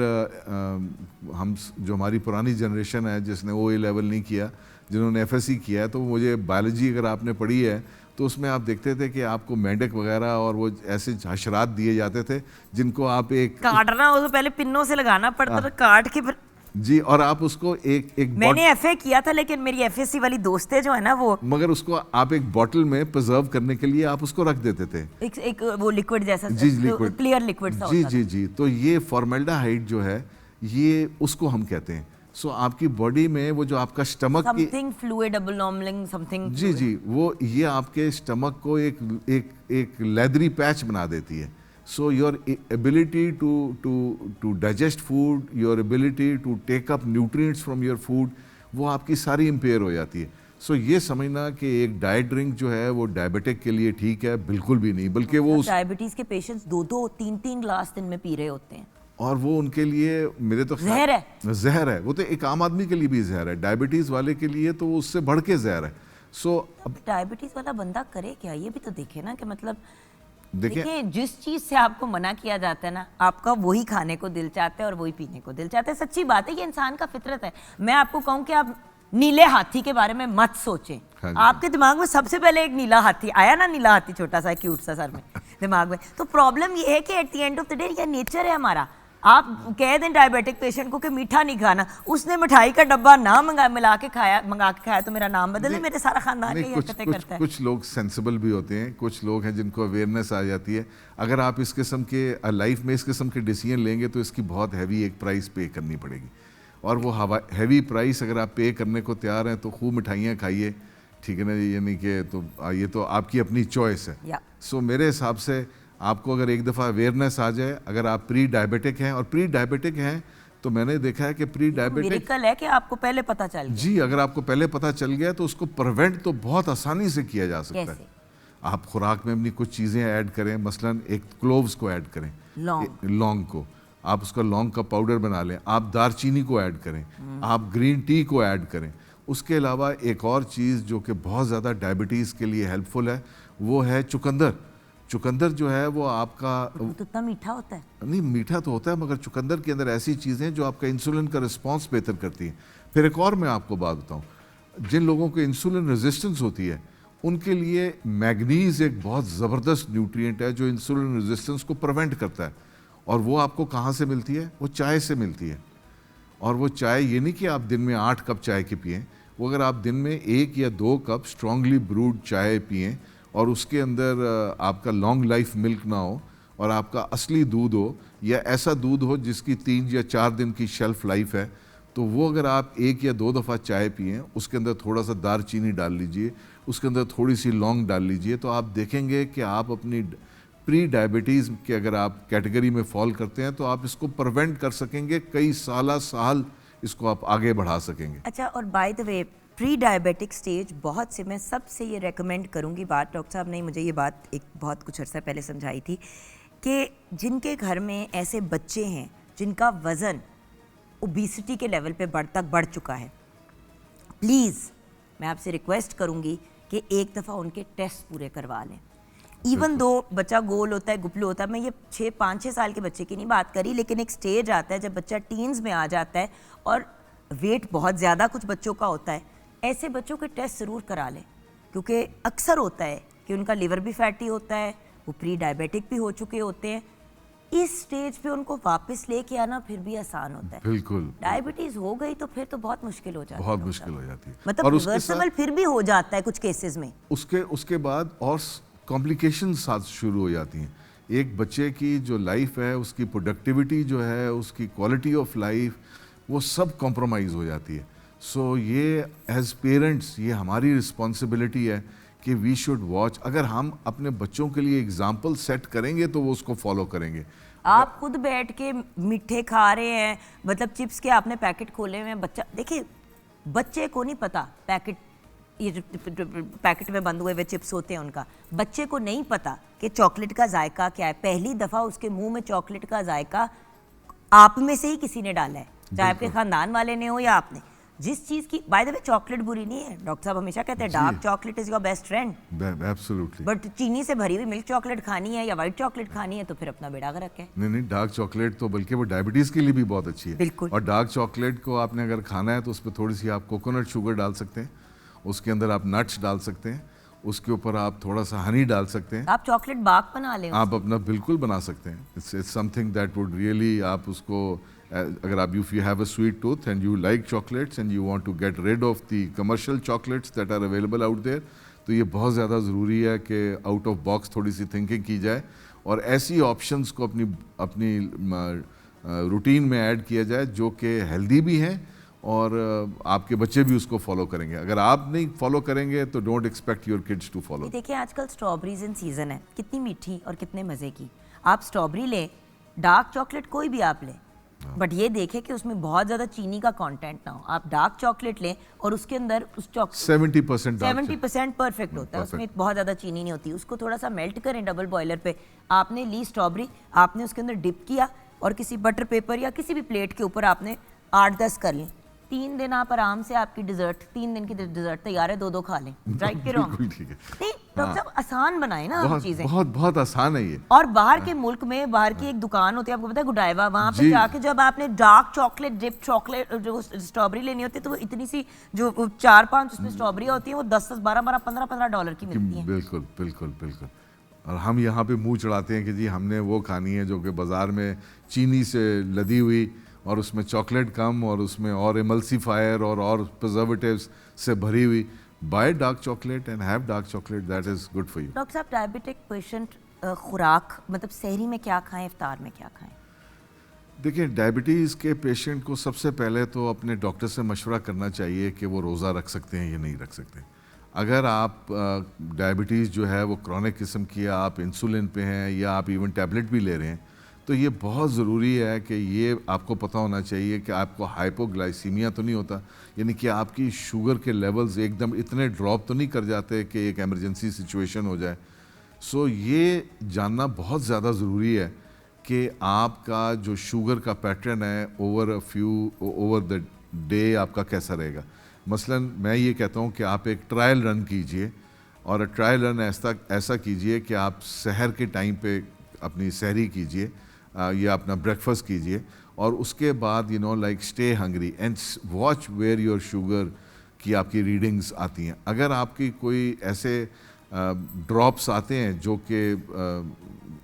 ہم جو ہماری پرانی جنریشن ہے جس نے او اے لیول نہیں کیا, جنہوں نے ایف ایس سی کیا ہے, تو مجھے بایولوجی اگر آپ نے پڑھی ہے تو اس میں آپ دیکھتے تھے کہ آپ کو مینڈک وغیرہ اور وہ ایسے حشرات دیے جاتے تھے جن کو آپ ایک کاٹنا ہو تو پہلے پنوں سے لگانا پڑتا تھا, کاٹ کے پھر. جی, اور آپ اس کو ایک میں نے ایف اے کیا تھا, لیکن میری ایف ایس سی والی دوستیں جو ہے نا وہ, مگر اس کو آپ ایک بوٹل میں پرزرو کرنے کے لیے آپ اس کو رکھ دیتے تھے, ایک وہ لیکوڈ جیسا, کلیئر لیکوڈ سا. جی. تو یہ فارملڈیہائڈ جو ہے یہ اس کو ہم کہتے ہیں. سو آپ کی باڈی میں وہ جو آپ کا stomach something fluid abnormality something, جی, وہ یہ آپ کے اسٹمک کو ایک لیدری پیچ بنا دیتی ہے. So your ability to digest food, your ability to take up nutrients from your food, وہ آپ کی ساری امپیئر ہو جاتی ہے. سو یہ سمجھنا کہ ایک ڈائٹ ڈرنک جو ہے وہ ڈائبیٹک کے لیے ٹھیک ہے, بالکل بھی نہیں, بلکہ وہ ڈائبٹیز کے پیشنٹس 2-3 گلاس دن میں پی رہے ہوتے ہیں, اور وہ ان کے لیے میرے تو زہر ہے. وہ تو ایک عام آدمی کے لیے بھی زہر ہے, ڈائبٹیز والے کے لیے تو وہ اس سے بڑھ کے زہر ہے. سو اب ڈائبٹیز والا بندہ کرے کیا, یہ بھی تو دیکھے نا کہ مطلب دیکھیں جس چیز سے آپ کو منع کیا جاتا ہے نا, آپ کا وہی کھانے کو دل چاہتا ہے اور وہی پینے کو دل چاہتا ہے. سچی بات ہے, یہ انسان کا فطرت ہے. میں آپ کو کہوں کہ آپ نیلے ہاتھی کے بارے میں مت سوچیں. آپ کے دماغ میں سب سے پہلے ایک نیلا ہاتھی آیا نا, نیلا ہاتھی چھوٹا سا کیوٹ سا سر میں دماغ میں. تو پرابلم یہ ہے کہ at the end of the day یہ نیچر ہے ہمارا. آپ کہہ دیں ڈائبیٹک پیشنٹ کو کہ میٹھا نہیں کھانا, اس نے مٹھائی کا ڈبہ نہ منگا کے کھایا تو میرا نام بدل, میرے سارا خاندان یہی حرکتیں کرتا ہے. کچھ لوگ سینسیبل بھی ہوتے ہیں, کچھ لوگ ہیں جن کو اویئرنیس آ جاتی ہے. اگر آپ اس قسم کے لائف میں اس قسم کے ڈیسیجن لیں گے تو اس کی بہت ہیوی ایک پرائز پے کرنی پڑے گی, اور وہ ہیوی پرائز اگر آپ پے کرنے کو تیار ہیں تو خوب مٹھائیاں کھائیے, ٹھیک ہے نا, یعنی کہ تو یہ تو آپ کی اپنی چوائس ہے. یا سو میرے حساب سے آپ کو اگر ایک دفعہ اویئرنیس آ جائے, اگر آپ پری ڈائبیٹک ہیں, اور پری ڈائبیٹک ہیں تو میں نے دیکھا ہے کہ پری ڈائبیٹک میریکل ہے کہ آپ کو پہلے پتہ چل گیا. جی, اگر آپ کو پہلے پتہ چل گیا تو اس کو پریونٹ تو بہت آسانی سے کیا جا سکتا ہے. کیسے؟ آپ خوراک میں اپنی کچھ چیزیں ایڈ کریں, مثلا ایک کلووز کو ایڈ کریں, لونگ کو آپ اس کا لونگ کا پاؤڈر بنا لیں, آپ دار چینی کو ایڈ کریں, آپ گرین ٹی کو ایڈ کریں. اس کے علاوہ ایک اور چیز جو کہ بہت زیادہ ڈائبٹیز کے لیے ہیلپ فل ہے وہ ہے چقندر. چقندر جو ہے وہ آپ کا تو اتنا میٹھا ہوتا ہے. نہیں, میٹھا تو ہوتا ہے مگر چقندر کے اندر ایسی چیزیں جو آپ کا انسولین کا رسپانس بہتر کرتی ہیں. پھر ایک اور میں آپ کو بات بتاؤں, جن لوگوں کو انسولین ریزسٹنس ہوتی ہے ان کے لیے میگنیز ایک بہت زبردست نیوٹرینٹ ہے جو انسولین ریزسٹنس کو پریونٹ کرتا ہے. اور وہ آپ کو کہاں سے ملتی ہے؟ وہ چائے سے ملتی ہے. اور وہ چائے یہ نہیں کہ آپ دن میں 8 کپ چائے کے پئیں, وہ اگر آپ دن میں 1 یا 2 کپ اسٹرانگلی بروڈ چائے پئیں اور اس کے اندر آپ کا لانگ لائف ملک نہ ہو اور آپ کا اصلی دودھ ہو یا ایسا دودھ ہو جس کی 3 یا 4 دن کی شیلف لائف ہے, تو وہ اگر آپ 1 یا 2 دفعہ چائے پئیں, اس کے اندر تھوڑا سا دار چینی ڈال لیجئے, اس کے اندر تھوڑی سی لونگ ڈال لیجئے, تو آپ دیکھیں گے کہ آپ اپنی پری ڈائبٹیز کے اگر آپ کیٹیگری میں فال کرتے ہیں تو آپ اس کو پریونٹ کر سکیں گے, کئی سال اس کو آپ آگے بڑھا سکیں گے. اچھا, اور by the way pre diabetic stage بہت سے, میں سب سے یہ ریکمینڈ کروں گی بات, ڈاکٹر صاحب نے مجھے یہ بات ایک بہت کچھ عرصہ پہلے سمجھائی تھی کہ جن کے گھر میں ایسے بچے ہیں جن کا وزن اوبیسٹی کے لیول پہ تک بڑھ چکا ہے, پلیز میں آپ سے ریکویسٹ کروں گی کہ ایک دفعہ ان کے ٹیسٹ پورے کروا لیں. ایون دو بچہ گول ہوتا ہے, گپلو ہوتا ہے, میں یہ 5-6 سال کے بچے کی نہیں بات کری, لیکن ایک سٹیج آتا ہے جب بچہ ٹینز میں آ جاتا ہے اور ویٹ بہت زیادہ کچھ بچوں کا ہوتا ہے, ایسے بچوں کے ٹیسٹ ضرور کرا لیں, کیونکہ اکثر ہوتا ہے کہ ان کا لیور بھی فیٹی ہوتا ہے, وہ پری ڈائبیٹک بھی ہو چکے ہوتے ہیں. اس سٹیج پہ ان کو واپس لے کے آنا پھر بھی آسان ہوتا ہے. بالکل, ڈائبٹیز ہو گئی تو پھر تو بہت مشکل ہو جاتی ہے, بہت مشکل ہو جاتی ہے. مطلب ریورسبل پھر بھی ہو جاتا ہے کچھ کیسز میں. اس کے بعد اور کمپلیکیشن ساتھ شروع ہو جاتی ہیں. ایک بچے کی جو لائف ہے, اس کی پروڈکٹیوٹی جو ہے, اس کی کوالٹی آف لائف, وہ سب کمپرومائز ہو جاتی ہے. سو یہ ایز پیرنٹس یہ ہماری رسپانسبلٹی ہے کہ وی شوڈ واچ. اگر ہم اپنے بچوں کے لیے اگزامپل سیٹ کریں گے تو وہ اس کو فالو کریں گے. آپ خود بیٹھ کے میٹھے کھا رہے ہیں, مطلب چپس کے آپ نے پیکٹ کھولے ہوئے ہیں, بچہ دیکھیں, بچے کو نہیں پتا پیکٹ میں بند ہوئے ہوئے چپس ہوتے ہیں ان کا, بچے کو نہیں پتا کہ چاکلیٹ کا ذائقہ کیا ہے. پہلی دفعہ اس کے منہ میں چاکلیٹ کا ذائقہ آپ میں سے ہی کسی نے ڈالا ہے, چاہے آپ کے خاندان والے نے ہو یا آپ نے. جس چیز کی بائی دا وے چاکلیٹ بری نہیں ہے, ڈاکٹر صاحب ہمیشہ کہتے ہیں dark chocolate is your best friend, absolutely, but چینی سے بھری ہوئی ملک چاکلیٹ کھانی ہے یا وائٹ چاکلیٹ کھانی ہے تو پھر اپنا بیڑا غرق ہے. نہیں ڈارک چاکلیٹ تو بلکہ وہ ڈائبٹیز کے لیے بھی بہت اچھی ہے. بالکل. اور ڈارک چاکلیٹ کو آپ نے اگر کھانا ہے تو اس پہ تھوڑی سی آپ کوکونٹ شوگر ڈال سکتے ہیں, اس کے اندر آپ نٹس ڈال سکتے ہیں, اس کے اوپر آپ تھوڑا سا ہنی ڈال سکتے ہیں, آپ چاکلیٹ باغ بنا لیں, آپ اپنا بالکل بنا سکتے ہیں. It's something that would really, آپ اس کو اگر آپ if you have a sweet tooth and you like chocolates and you want to get rid of the commercial chocolates that are available out there, تو یہ بہت زیادہ ضروری ہے کہ آؤٹ آف باکس تھوڑی سی تھنکنگ کی جائے اور ایسی آپشنس کو اپنی روٹین میں ایڈ کیا جائے جو کہ ہیلدی بھی ہیں اور آپ کے بچے بھی اس کو فالو کریں گے. اگر آپ نہیں فالو کریں گے تو don't expect your kids to follow. دیکھیں آج کل اسٹرابریز ان سیزن ہے, کتنی میٹھی اور کتنے مزے کی. آپ اسٹرابری لیں, ڈارک چاکلیٹ کوئی بھی آپ لیں, بٹ یہ دیکھیں کہ اس میں بہت زیادہ چینی کا کانٹینٹ نہ ہو. آپ ڈارک چاکلیٹ لیں اور اس کے اندر اس 70% پرفیکٹ ہوتا ہے, اس میں بہت زیادہ چینی نہیں ہوتی. اس کو تھوڑا سا میلٹ کریں ڈبل بوائلر پہ, آپ نے لی اسٹرابری, آپ نے اس کے اندر ڈپ کیا اور کسی بٹر پیپر یا کسی بھی پلیٹ کے اوپر آپ نے 8-10 کر لیں. 3 دن آپ آرام سے, آپ کی ڈیزرٹ 3 دن کی ڈیزرٹ تیار ہے, 2 کھا لیں. رائٹ کہ رانگ؟ ٹھیک ہے. نہیں ڈاکٹر صاحب آسان بنائیں نا آپ چیزیں. بہت بہت آسان ہے یہ. اور باہر کے ملک میں باہر کی ایک دکان ہوتی ہے, آپ کو پتا ہے گڈائیوا, وہاں پہ جا کے جب آپ نے ڈارک چاکلیٹ ڈپ چاکلیٹ جو اسٹرابری لینی ہوتی ہے تو وہ اتنی سی جو 4-5 اس میں اسٹرابری ہوتی ہیں وہ 10-10 12-12 15-15 ڈالر کی ملتی ہیں. بالکل بالکل بالکل. اور ہم یہاں پہ منہ چڑھاتے ہیں کہ جی ہم نے وہ کھانی ہے جو کہ بازار میں چینی سے لدی ہوئی اور اس میں چاکلیٹ کم اور اس میں اور ایملسیفائر اور پرزرویٹیوز سے بھری ہوئی. By dark chocolate and have dark chocolate, that is good for you. Doctor صاحب ڈائبٹک پیشنٹ خوراک مطلب سحری میں کیا کھائیں, افطار میں کیا کھائیں؟ دیکھیں ڈائبٹیز کے پیشنٹ کو سب سے پہلے تو اپنے ڈاکٹر سے مشورہ کرنا چاہیے کہ وہ روزہ رکھ سکتے ہیں یا نہیں رکھ سکتے. اگر آپ ڈائبٹیز جو ہے وہ کرونک قسم کی ہے, آپ انسولن پہ ہیں یا آپ ایون ٹیبلٹ بھی لے رہے ہیں, تو یہ بہت ضروری ہے کہ یہ آپ کو پتہ ہونا چاہیے کہ آپ کو ہائپوگلائسیمیا تو نہیں ہوتا, یعنی کہ آپ کی شوگر کے لیولز ایک دم اتنے ڈراپ تو نہیں کر جاتے کہ ایک ایمرجنسی سچویشن ہو جائے. سو یہ جاننا بہت زیادہ ضروری ہے کہ آپ کا جو شوگر کا پیٹرن ہے اوور دا ڈے آپ کا کیسا رہے گا. مثلا میں یہ کہتا ہوں کہ آپ ایک ٹرائل رن کیجئے, اور ٹرائل رن ایسا کیجئے کہ آپ سحر کے ٹائم پہ اپنی سحری کیجئے یا اپنا بریکفاسٹ کیجئے, اور اس کے بعد like stay hungry and watch where your sugar کی آپ کی ریڈنگز آتی ہیں. اگر آپ کی کوئی ایسے ڈراپس آتے ہیں جو کہ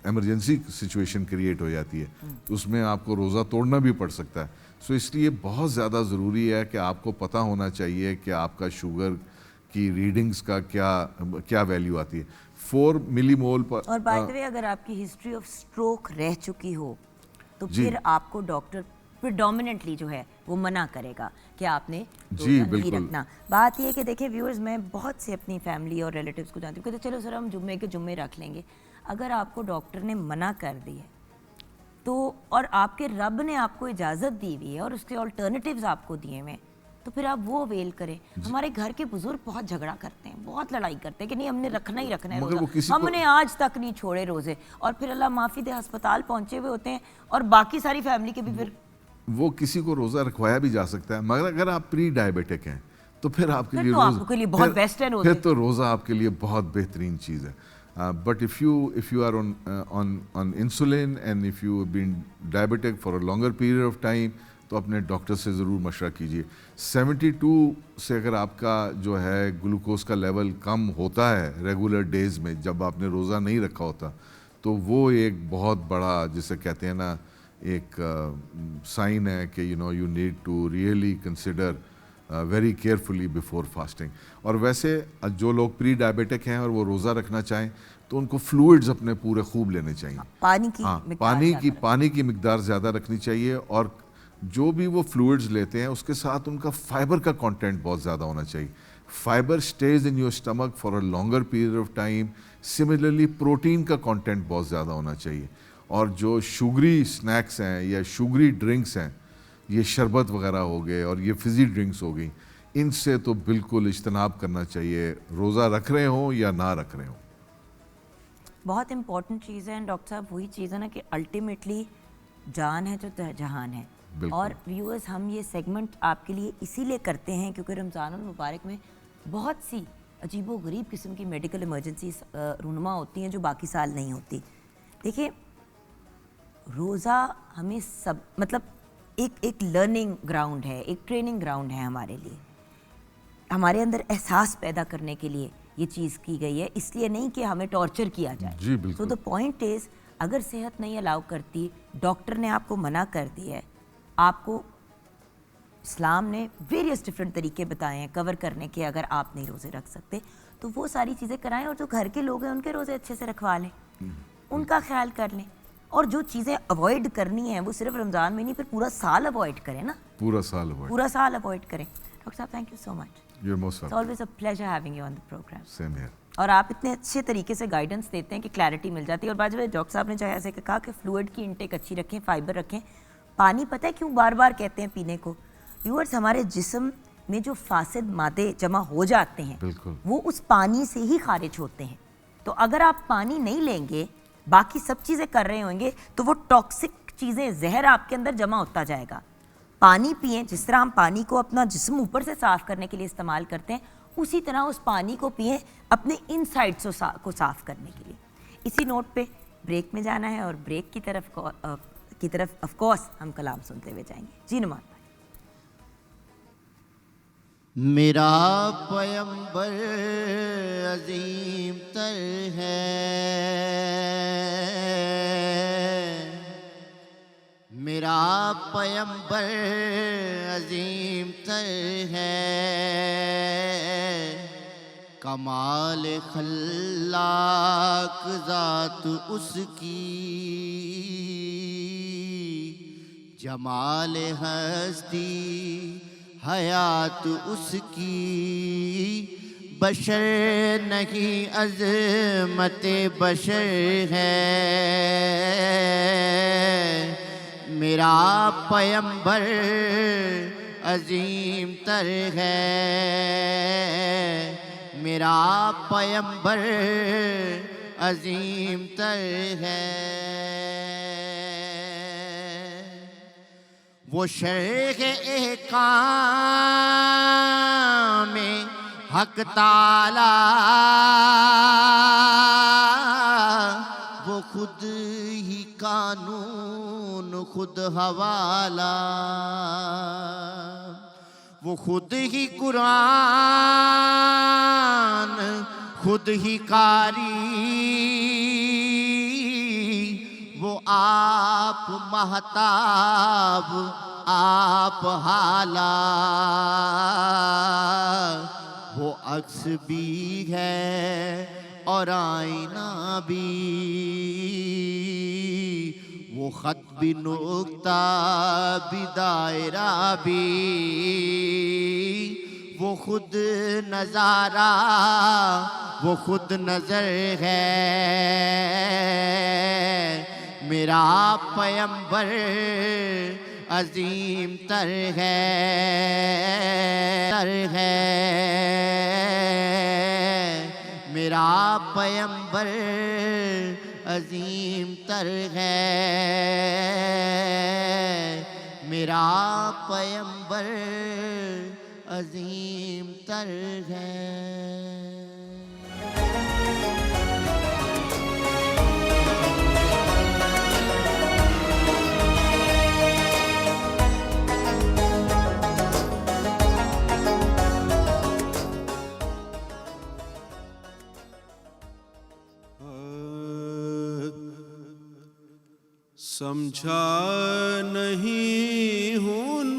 ایمرجنسی سچویشن کریٹ ہو جاتی ہے, تو اس میں آپ کو روزہ توڑنا بھی پڑ سکتا ہے. سو اس لیے بہت زیادہ ضروری ہے کہ آپ کو پتہ ہونا چاہیے کہ آپ کا شوگر کی ریڈنگز کا کیا ویلیو آتی ہے. 4 ملی مول پر. اور بائی دا وے اگر آپ کی ہسٹری آف اسٹروک رہ چکی ہو تو پھر آپ کو ڈاکٹر پریڈومیننٹلی جو ہے وہ منع کرے گا کہ آپ نے روزہ نہیں رکھنا. بات یہ ہے کہ دیکھیں ویورز, میں بہت سے اپنی فیملی اور ریلیٹیوز کو جانتی ہوں کہ چلو سر ہم جمعے کے جمعے رکھ لیں گے. اگر آپ کو ڈاکٹر نے منع کر دی ہے تو, اور آپ کے رب نے آپ کو اجازت دی ہوئی ہے اور اس کے آلٹرنیٹیوز آپ کو دیے ہوئے ہیں, تو پھر آپ وہ ویل کریں. ہمارے گھر کے بزرگ بہت جھگڑا کرتے ہیں, بہت لڑائی کرتے ہیں کہ نہیں ہم نے رکھنا ہی رکھنا ہے روزہ, ہم نے آج تک نہیں چھوڑے روزے, اور پھر اللہ معافی دے ہسپتال پہنچے ہوئے ہوتے ہیں, اور باقی ساری فیملی کے بھی پھر وہ کسی کو روزہ رکھوایا بھی جا سکتا ہے. مگر اگر آپ پری ڈائبیٹک ہیں تو پھر آپ کے لیے بہت بیسٹ ہے روزے, پھر تو روزہ آپ کے لیے بہت بہترین چیز ہے. But if you are on insulin and if you have been diabetic for a longer period of time, تو اپنے ڈاکٹر سے ضرور مشورہ کیجیے. 72 سے اگر آپ کا جو ہے گلوکوز کا لیول کم ہوتا ہے ریگولر ڈیز میں, جب آپ نے روزہ نہیں رکھا ہوتا, تو وہ ایک بہت بڑا جسے کہتے ہیں نا ایک سائن ہے کہ you need to really consider very carefully before fasting. اور ویسے جو لوگ پری ڈائبیٹک ہیں اور وہ روزہ رکھنا چاہیں تو ان کو فلوئڈز اپنے پورے خوب لینے چاہیے, پانی کی مقدار زیادہ رکھنی چاہیے, اور جو بھی وہ فلوئڈز لیتے ہیں اس کے ساتھ ان کا فائبر کا کانٹینٹ بہت زیادہ ہونا چاہیے. Fibre stays in your stomach for a longer period of time. Similarly protein کا کانٹینٹ بہت زیادہ ہونا چاہیے. اور جو شوگری اسنیکس ہیں یا شوگری ڈرنکس ہیں, یہ شربت وغیرہ ہو گئے اور یہ فزی ڈرنکس ہو گئی, ان سے تو بالکل اجتناب کرنا چاہیے, روزہ رکھ رہے ہوں یا نہ رکھ رہے ہوں. بہت امپورٹنٹ چیز ہے ڈاکٹر صاحب, وہی چیز ہے نا کہ الٹیمیٹلی جان ہے جو جہان ہے. اور ویورز, ہم یہ سیگمنٹ آپ کے لیے اسی لیے کرتے ہیں کیونکہ رمضان المبارک میں بہت سی عجیب و غریب قسم کی میڈیکل ایمرجنسیز رونما ہوتی ہیں جو باقی سال نہیں ہوتی. دیکھیں روزہ ہمیں سب مطلب ایک لرننگ گراؤنڈ ہے, ایک ٹریننگ گراؤنڈ ہے ہمارے لیے. ہمارے اندر احساس پیدا کرنے کے لیے یہ چیز کی گئی ہے, اس لیے نہیں کہ ہمیں ٹارچر کیا جائے. جی بالکل. سو دا پوائنٹ از, اگر صحت نہیں الاؤ کرتی, ڈاکٹر نے آپ کو منع کر دیا ہے, آپ کو اسلام نے ویریس ڈفرینٹ طریقے بتائے ہیں کور کرنے کے, اگر آپ نہیں روزے رکھ سکتے تو وہ ساری چیزیں کرائیں, اور جو گھر کے لوگ ہیں ان کے روزے اچھے سے رکھوا لیں, ان کا خیال کر لیں. اور جو چیزیں اوائڈ کرنی ہیں وہ صرف رمضان میں نہیں, پھر پورا سال اوائڈ کریں نا, پورا سال اوائڈ کریں. ڈاکٹر صاحب thank you so much. You're most welcome. It's always a pleasure having you on the program. Same here. اور آپ اتنے اچھے طریقے سے گائیڈنس دیتے ہیں کہ کلیئرٹی مل جاتی ہے. اور بعد میں ڈاکٹر صاحب نے چاہے ایسے کہا کہ فلوئڈ کی انٹیک اچھی رکھیں, فائبر رکھیں. پانی پتہ ہے کیوں بار بار کہتے ہیں پینے کو؟ ویورز, ہمارے جسم میں جو فاسد مادے جمع ہو جاتے ہیں وہ اس پانی سے ہی خارج ہوتے ہیں. تو اگر آپ پانی نہیں لیں گے, باقی سب چیزیں کر رہے ہوں گے, تو وہ ٹاکسک چیزیں, زہر آپ کے اندر جمع ہوتا جائے گا. پانی پئیں, جس طرح ہم پانی کو اپنا جسم اوپر سے صاف کرنے کے لیے استعمال کرتے ہیں, اسی طرح اس پانی کو پئیں اپنے ان سائڈس کو صاف کرنے کے لیے. اسی نوٹ پہ بریک میں جانا ہے, اور بریک کی طرف آف کورس ہم کلام سنتے ہوئے جائیں گے. جی نمان بھائی. میرا پیمبر عظیم تر ہے, میرا پیمبر عظیم تر ہے, کمال خلاق ذات اس کی, جمال ہستی حیات اس کی, بشر نہیں عظمت بشر ہے، میرا پیمبر عظیم تر ہے، میرا پیمبر عظیم تر ہے۔ وہ شرح احکام حق تعالی، وہ خود ہی قانون خود حوالہ، وہ خود ہی قرآن خود ہی قاری، وہ آپ مہتاب آپ حالہ، وہ عکس بھی ہے اور آئینہ بھی، وہ خط بھی نقطہ بھی دائرہ بھی، وہ خود نظارہ وہ خود نظر ہے، میرا پیمبر عظیم تر ہے، میرا پیمبر عظیم تر ہے، میرا پیمبر عظیم تر ہے۔ سمجھا نہیں ہوں نوز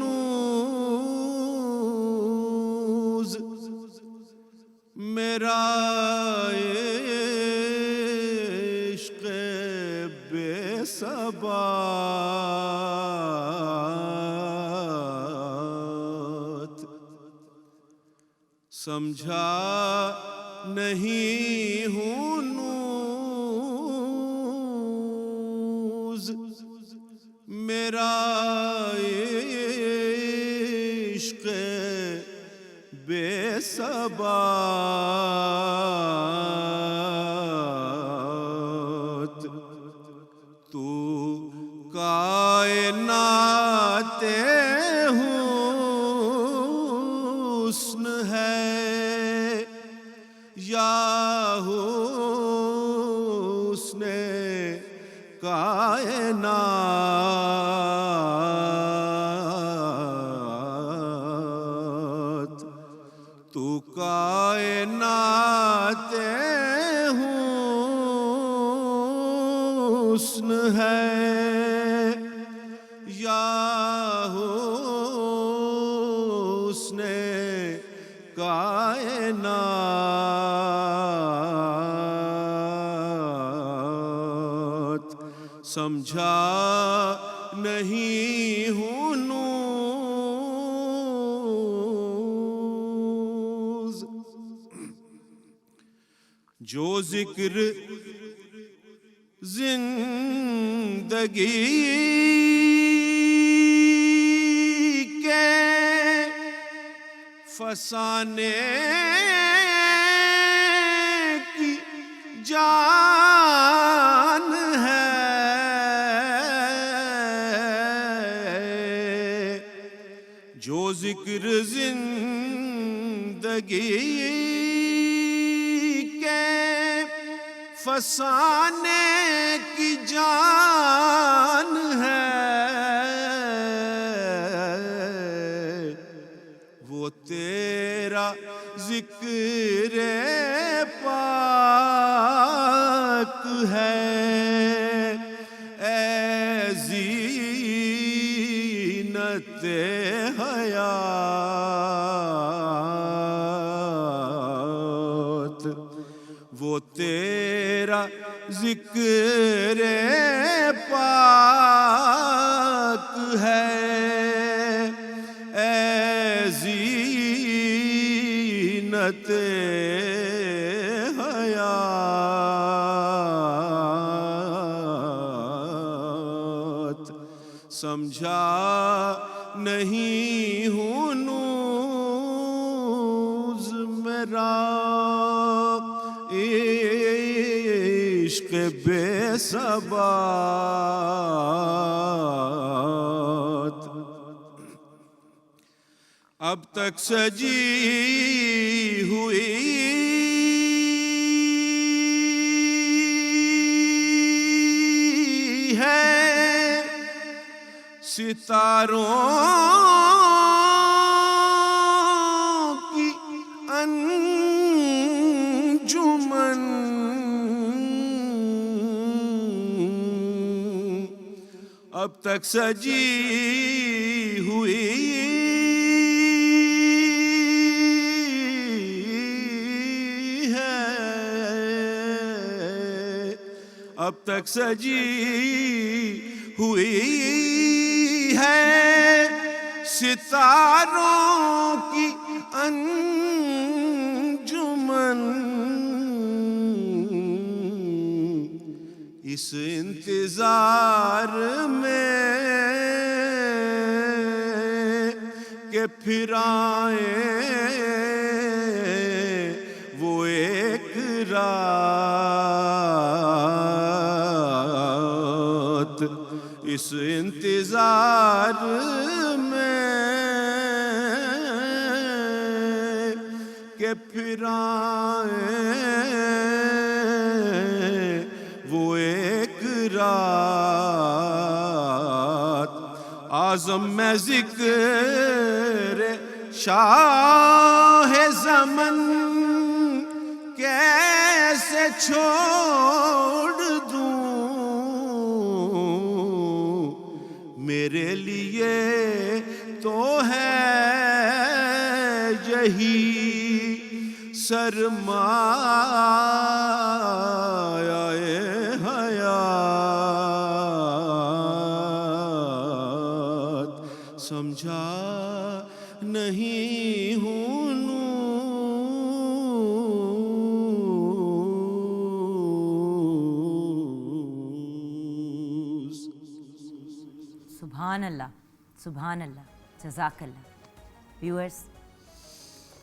میرا عشق بے ثبات، سمجھا نہیں ہوں میرا عشق بے ثبات، تو کائنات حسن ہے یا حسن کائنات، تو کائنات حسن ہے یا حسن کائنات، سمجھا نہیں ہوں نوز جو ذکر زندگی کے فسانے کی جان ہے، جو ذکر زندگی کے فسانے کی جان ہے، وہ تیرا ذکر پاک ہے، اے زینت حیات، وہ تیرا ذکر پاک ہے، اے زینت حیات سمجھا نہیں ہوں نوز میرا عشق بے ثبات اب تک سجی ہوئی ہے ستاروں کی انجمن اب تک سجی ہوئی اب تک سجی ہوئی ہے ستاروں کی انجمن اس انتظار میں کہ پھر آئیں وہ ایک رات اس انتظار میں کہ پھر آئیں وہ ایک رات اعظم میں ذکر شاہ زمن کیسے چھوڑ دوں میرے لیے تو ہے یہی سرمایہ حیات سمجھا نہیں ہوں سبحان اللہ، سبحان اللہ، جزاک اللہ۔ ویورز،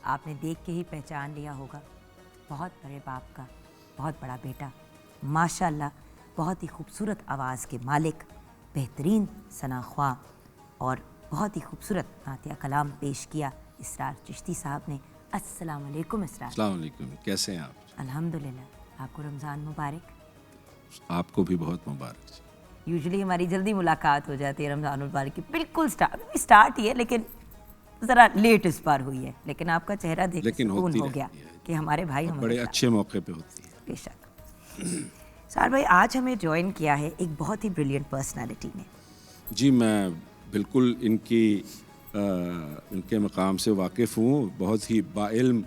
آپ نے دیکھ کے ہی پہچان لیا ہوگا، بہت بڑے باپ کا بہت بڑا بیٹا، ماشاءاللہ بہت ہی خوبصورت آواز کے مالک، بہترین ثنا خواہ اور بہت ہی خوبصورت نعتیہ کلام پیش کیا اسرار چشتی صاحب نے۔ السلام علیکم اسرار۔ السلام علیکم، کیسے ہیں آپ؟ الحمدللہ، آپ کو رمضان مبارک۔ آپ کو بھی بہت مبارک۔ یوزلی ہماری جلدی ملاقات ہو جاتی ہے رمضان المبارک کی، بالکل اسٹارٹ ہی ہے لیکن ذرا لیٹ اس بار ہوئی ہے، لیکن آپ کا چہرہ دیکھ کے سکون ہو گیا کہ ہمارے بھائی ہمارے بڑے اچھے موقع پہ ہوتی ہے۔ بے شک۔ سار بھائی، آج ہمیں جوائن کیا ہے ایک بہت ہی بریلینٹ پرسنالٹی نے۔ جی، میں بالکل ان کے مقام سے واقف ہوں، بہت ہی باعلم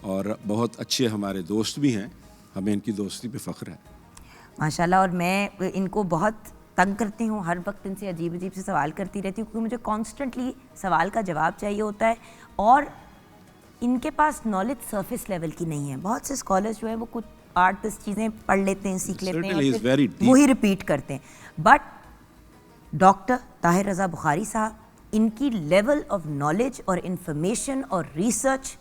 اور بہت اچھے ہمارے دوست بھی ہیں، ہمیں ان کی دوستی پہ فخر ہے ماشاءاللہ۔ اور میں ان کو بہت تنگ کرتی ہوں، ہر وقت ان سے عجیب عجیب سے سوال کرتی رہتی ہوں کیونکہ مجھے کانسٹنٹلی سوال کا جواب چاہیے ہوتا ہے، اور ان کے پاس نالج سرفیس لیول کی نہیں ہے۔ بہت سے اسکالرز جو ہیں وہ کچھ 8-10 چیزیں پڑھ لیتے ہیں، سیکھ لیتے ہیں اور پھر وہی ریپیٹ کرتے ہیں، بٹ ڈاکٹر طاہر رضا بخاری صاحب، ان کی لیول آف نالج اور انفارمیشن اور ریسرچ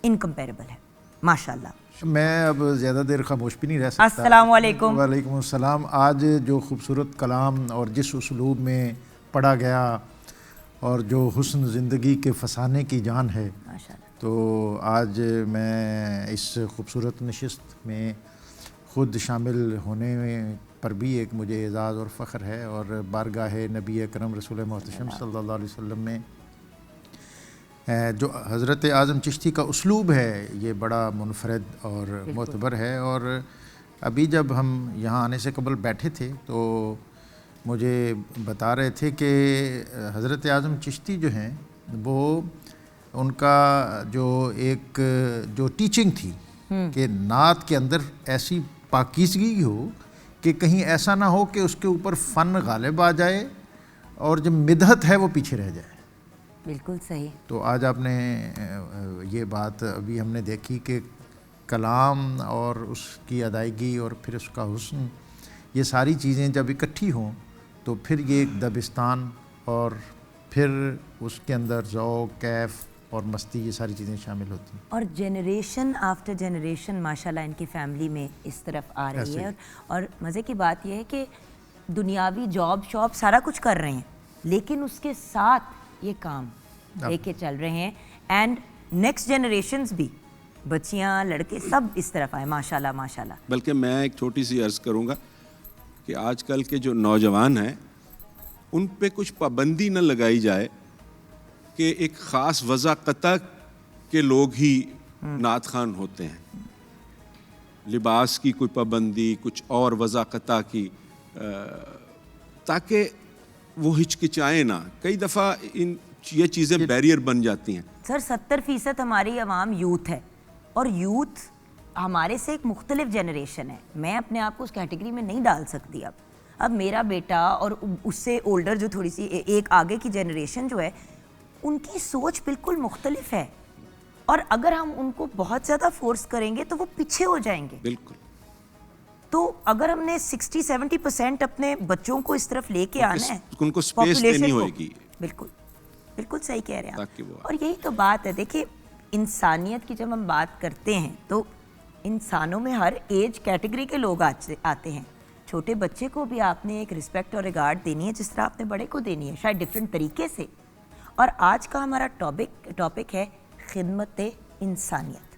انکمپیریبل ہے ماشاءاللہ۔ میں اب زیادہ دیر خاموش بھی نہیں رہ سکتا۔ السلام علیکم۔ وعلیکم السلام۔ آج جو خوبصورت کلام اور جس اسلوب میں پڑھا گیا اور جو حسن زندگی کے فسانے کی جان ہے، تو آج میں اس خوبصورت نشست میں خود شامل ہونے پر بھی ایک مجھے اعزاز اور فخر ہے، اور بارگاہ نبی اکرم رسول محتشم صلی اللہ علیہ وسلم میں جو حضرت اعظم چشتی کا اسلوب ہے یہ بڑا منفرد اور معتبر ہے۔ اور ابھی جب ہم یہاں آنے سے قبل بیٹھے تھے تو مجھے بتا رہے تھے کہ حضرت اعظم چشتی جو ہیں وہ ان کا جو ٹیچنگ تھی کہ نعت کے اندر ایسی پاکیزگی ہو کہ کہیں ایسا نہ ہو کہ اس کے اوپر فن غالب آ جائے اور جو مدحت ہے وہ پیچھے رہ جائے۔ بالکل صحیح. تو آج آپ نے یہ بات ابھی ہم نے دیکھی کہ کلام اور اس کی ادائیگی اور پھر اس کا حسن، یہ ساری چیزیں جب اکٹھی ہوں تو پھر یہ ایک دبستان اور پھر اس کے اندر ذوق، کیف اور مستی، یہ ساری چیزیں شامل ہوتی ہیں. اور جنریشن آفٹر جنریشن ماشاءاللہ ان کی فیملی میں اس طرف آ رہی ہے. اور مزے کی بات یہ ہے کہ دنیاوی جاب شاپ سارا کچھ کر رہے ہیں، لیکن اس کے ساتھ یہ کام لے کے چل رہے ہیں. اینڈ نیکسٹ جنریشنز بھی، بچیاں، لڑکے، سب اس طرف آئے ماشاءاللہ ماشاءاللہ. بلکہ میں ایک چھوٹی سی عرض کروں گا کہ آج کل کے جو نوجوان ہیں ان پہ کچھ پابندی نہ لگائی جائے کہ ایک خاص وضاقتہ کے لوگ ہی نعت خوان ہوتے ہیں. لباس کی کوئی پابندی، کچھ اور وضاقتہ کی، تاکہ وہ ہچکچائیں نہ. کئی دفعہ یہ چیزیں بیریئر بن جاتی ہیں. سر 70% ہماری عوام یوتھ ہے، اور یوتھ ہمارے سے ایک مختلف جنریشن ہے. میں اپنے آپ کو اس کیٹیگری میں نہیں ڈال سکتی. اب میرا بیٹا اور اس سے اولڈر جو تھوڑی سی ایک آگے کی جنریشن جو ہے، ان کی سوچ بالکل مختلف ہے، اور اگر ہم ان کو بہت زیادہ فورس کریں گے تو وہ پیچھے ہو جائیں گے. بالکل. تو اگر ہم نے 60-70% اپنے بچوں کو اس طرف لے کے آنا ہے، ان کو سپیس دینی ہوئے گی. بالکل بالکل صحیح کہہ رہے ہیں تاکہ وہ اور یہی تو بات ہے. دیکھیں، انسانیت کی جب ہم بات کرتے ہیں تو انسانوں میں ہر ایج کیٹیگری کے لوگ آتے ہیں. چھوٹے بچے کو بھی آپ نے ایک رسپیکٹ اور ریگارڈ دینی ہے جس طرح آپ نے بڑے کو دینی ہے، شاید ڈفرینٹ طریقے سے. اور آج کا ہمارا ٹاپک ہے خدمت انسانیت.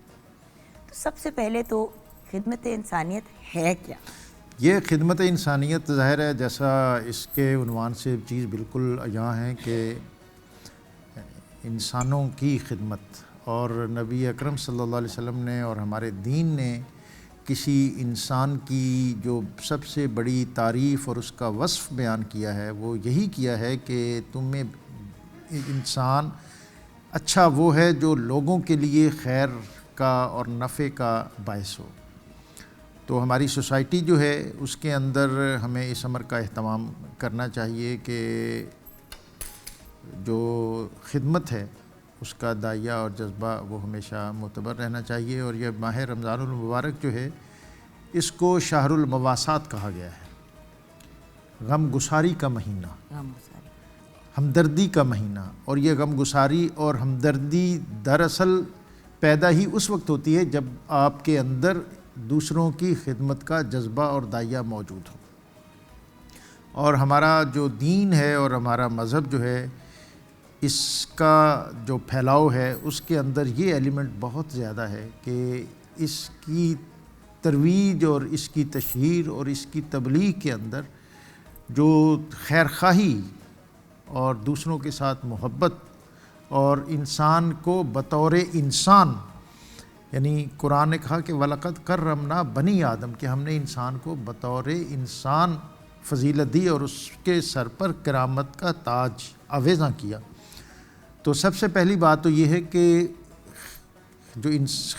تو سب سے پہلے تو خدمت انسانیت ہے کیا؟ یہ خدمت انسانیت ظاہر ہے جیسا اس کے عنوان سے چیز بالکل یہاں ہے کہ انسانوں کی خدمت. اور نبی اکرم صلی اللہ علیہ وسلم نے اور ہمارے دین نے کسی انسان کی جو سب سے بڑی تعریف اور اس کا وصف بیان کیا ہے وہ یہی کیا ہے کہ تمہیں انسان اچھا وہ ہے جو لوگوں کے لیے خیر کا اور نفع کا باعث ہو. تو ہماری سوسائٹی جو ہے اس کے اندر ہمیں اس امر کا اہتمام کرنا چاہیے کہ جو خدمت ہے اس کا داعیہ اور جذبہ وہ ہمیشہ معتبر رہنا چاہیے. اور یہ ماہ رمضان المبارک جو ہے اس کو شہر المواسات کہا گیا ہے، غم گساری کا مہینہ، ہمدردی کا مہینہ. اور یہ غم گساری اور ہمدردی دراصل پیدا ہی اس وقت ہوتی ہے جب آپ کے اندر دوسروں کی خدمت کا جذبہ اور داعیہ موجود ہو. اور ہمارا جو دین ہے اور ہمارا مذہب جو ہے اس کا جو پھیلاؤ ہے اس کے اندر یہ ایلیمنٹ بہت زیادہ ہے کہ اس کی ترویج اور اس کی تشہیر اور اس کی تبلیغ کے اندر جو خیر خواہی اور دوسروں کے ساتھ محبت اور انسان کو بطور انسان، یعنی قرآن نے کہا کہ وَلَقَدْ كَرَّمْنَا بنی آدم، کہ ہم نے انسان کو بطور انسان فضیلت دی اور اس کے سر پر کرامت کا تاج آویزاں کیا. تو سب سے پہلی بات تو یہ ہے کہ جو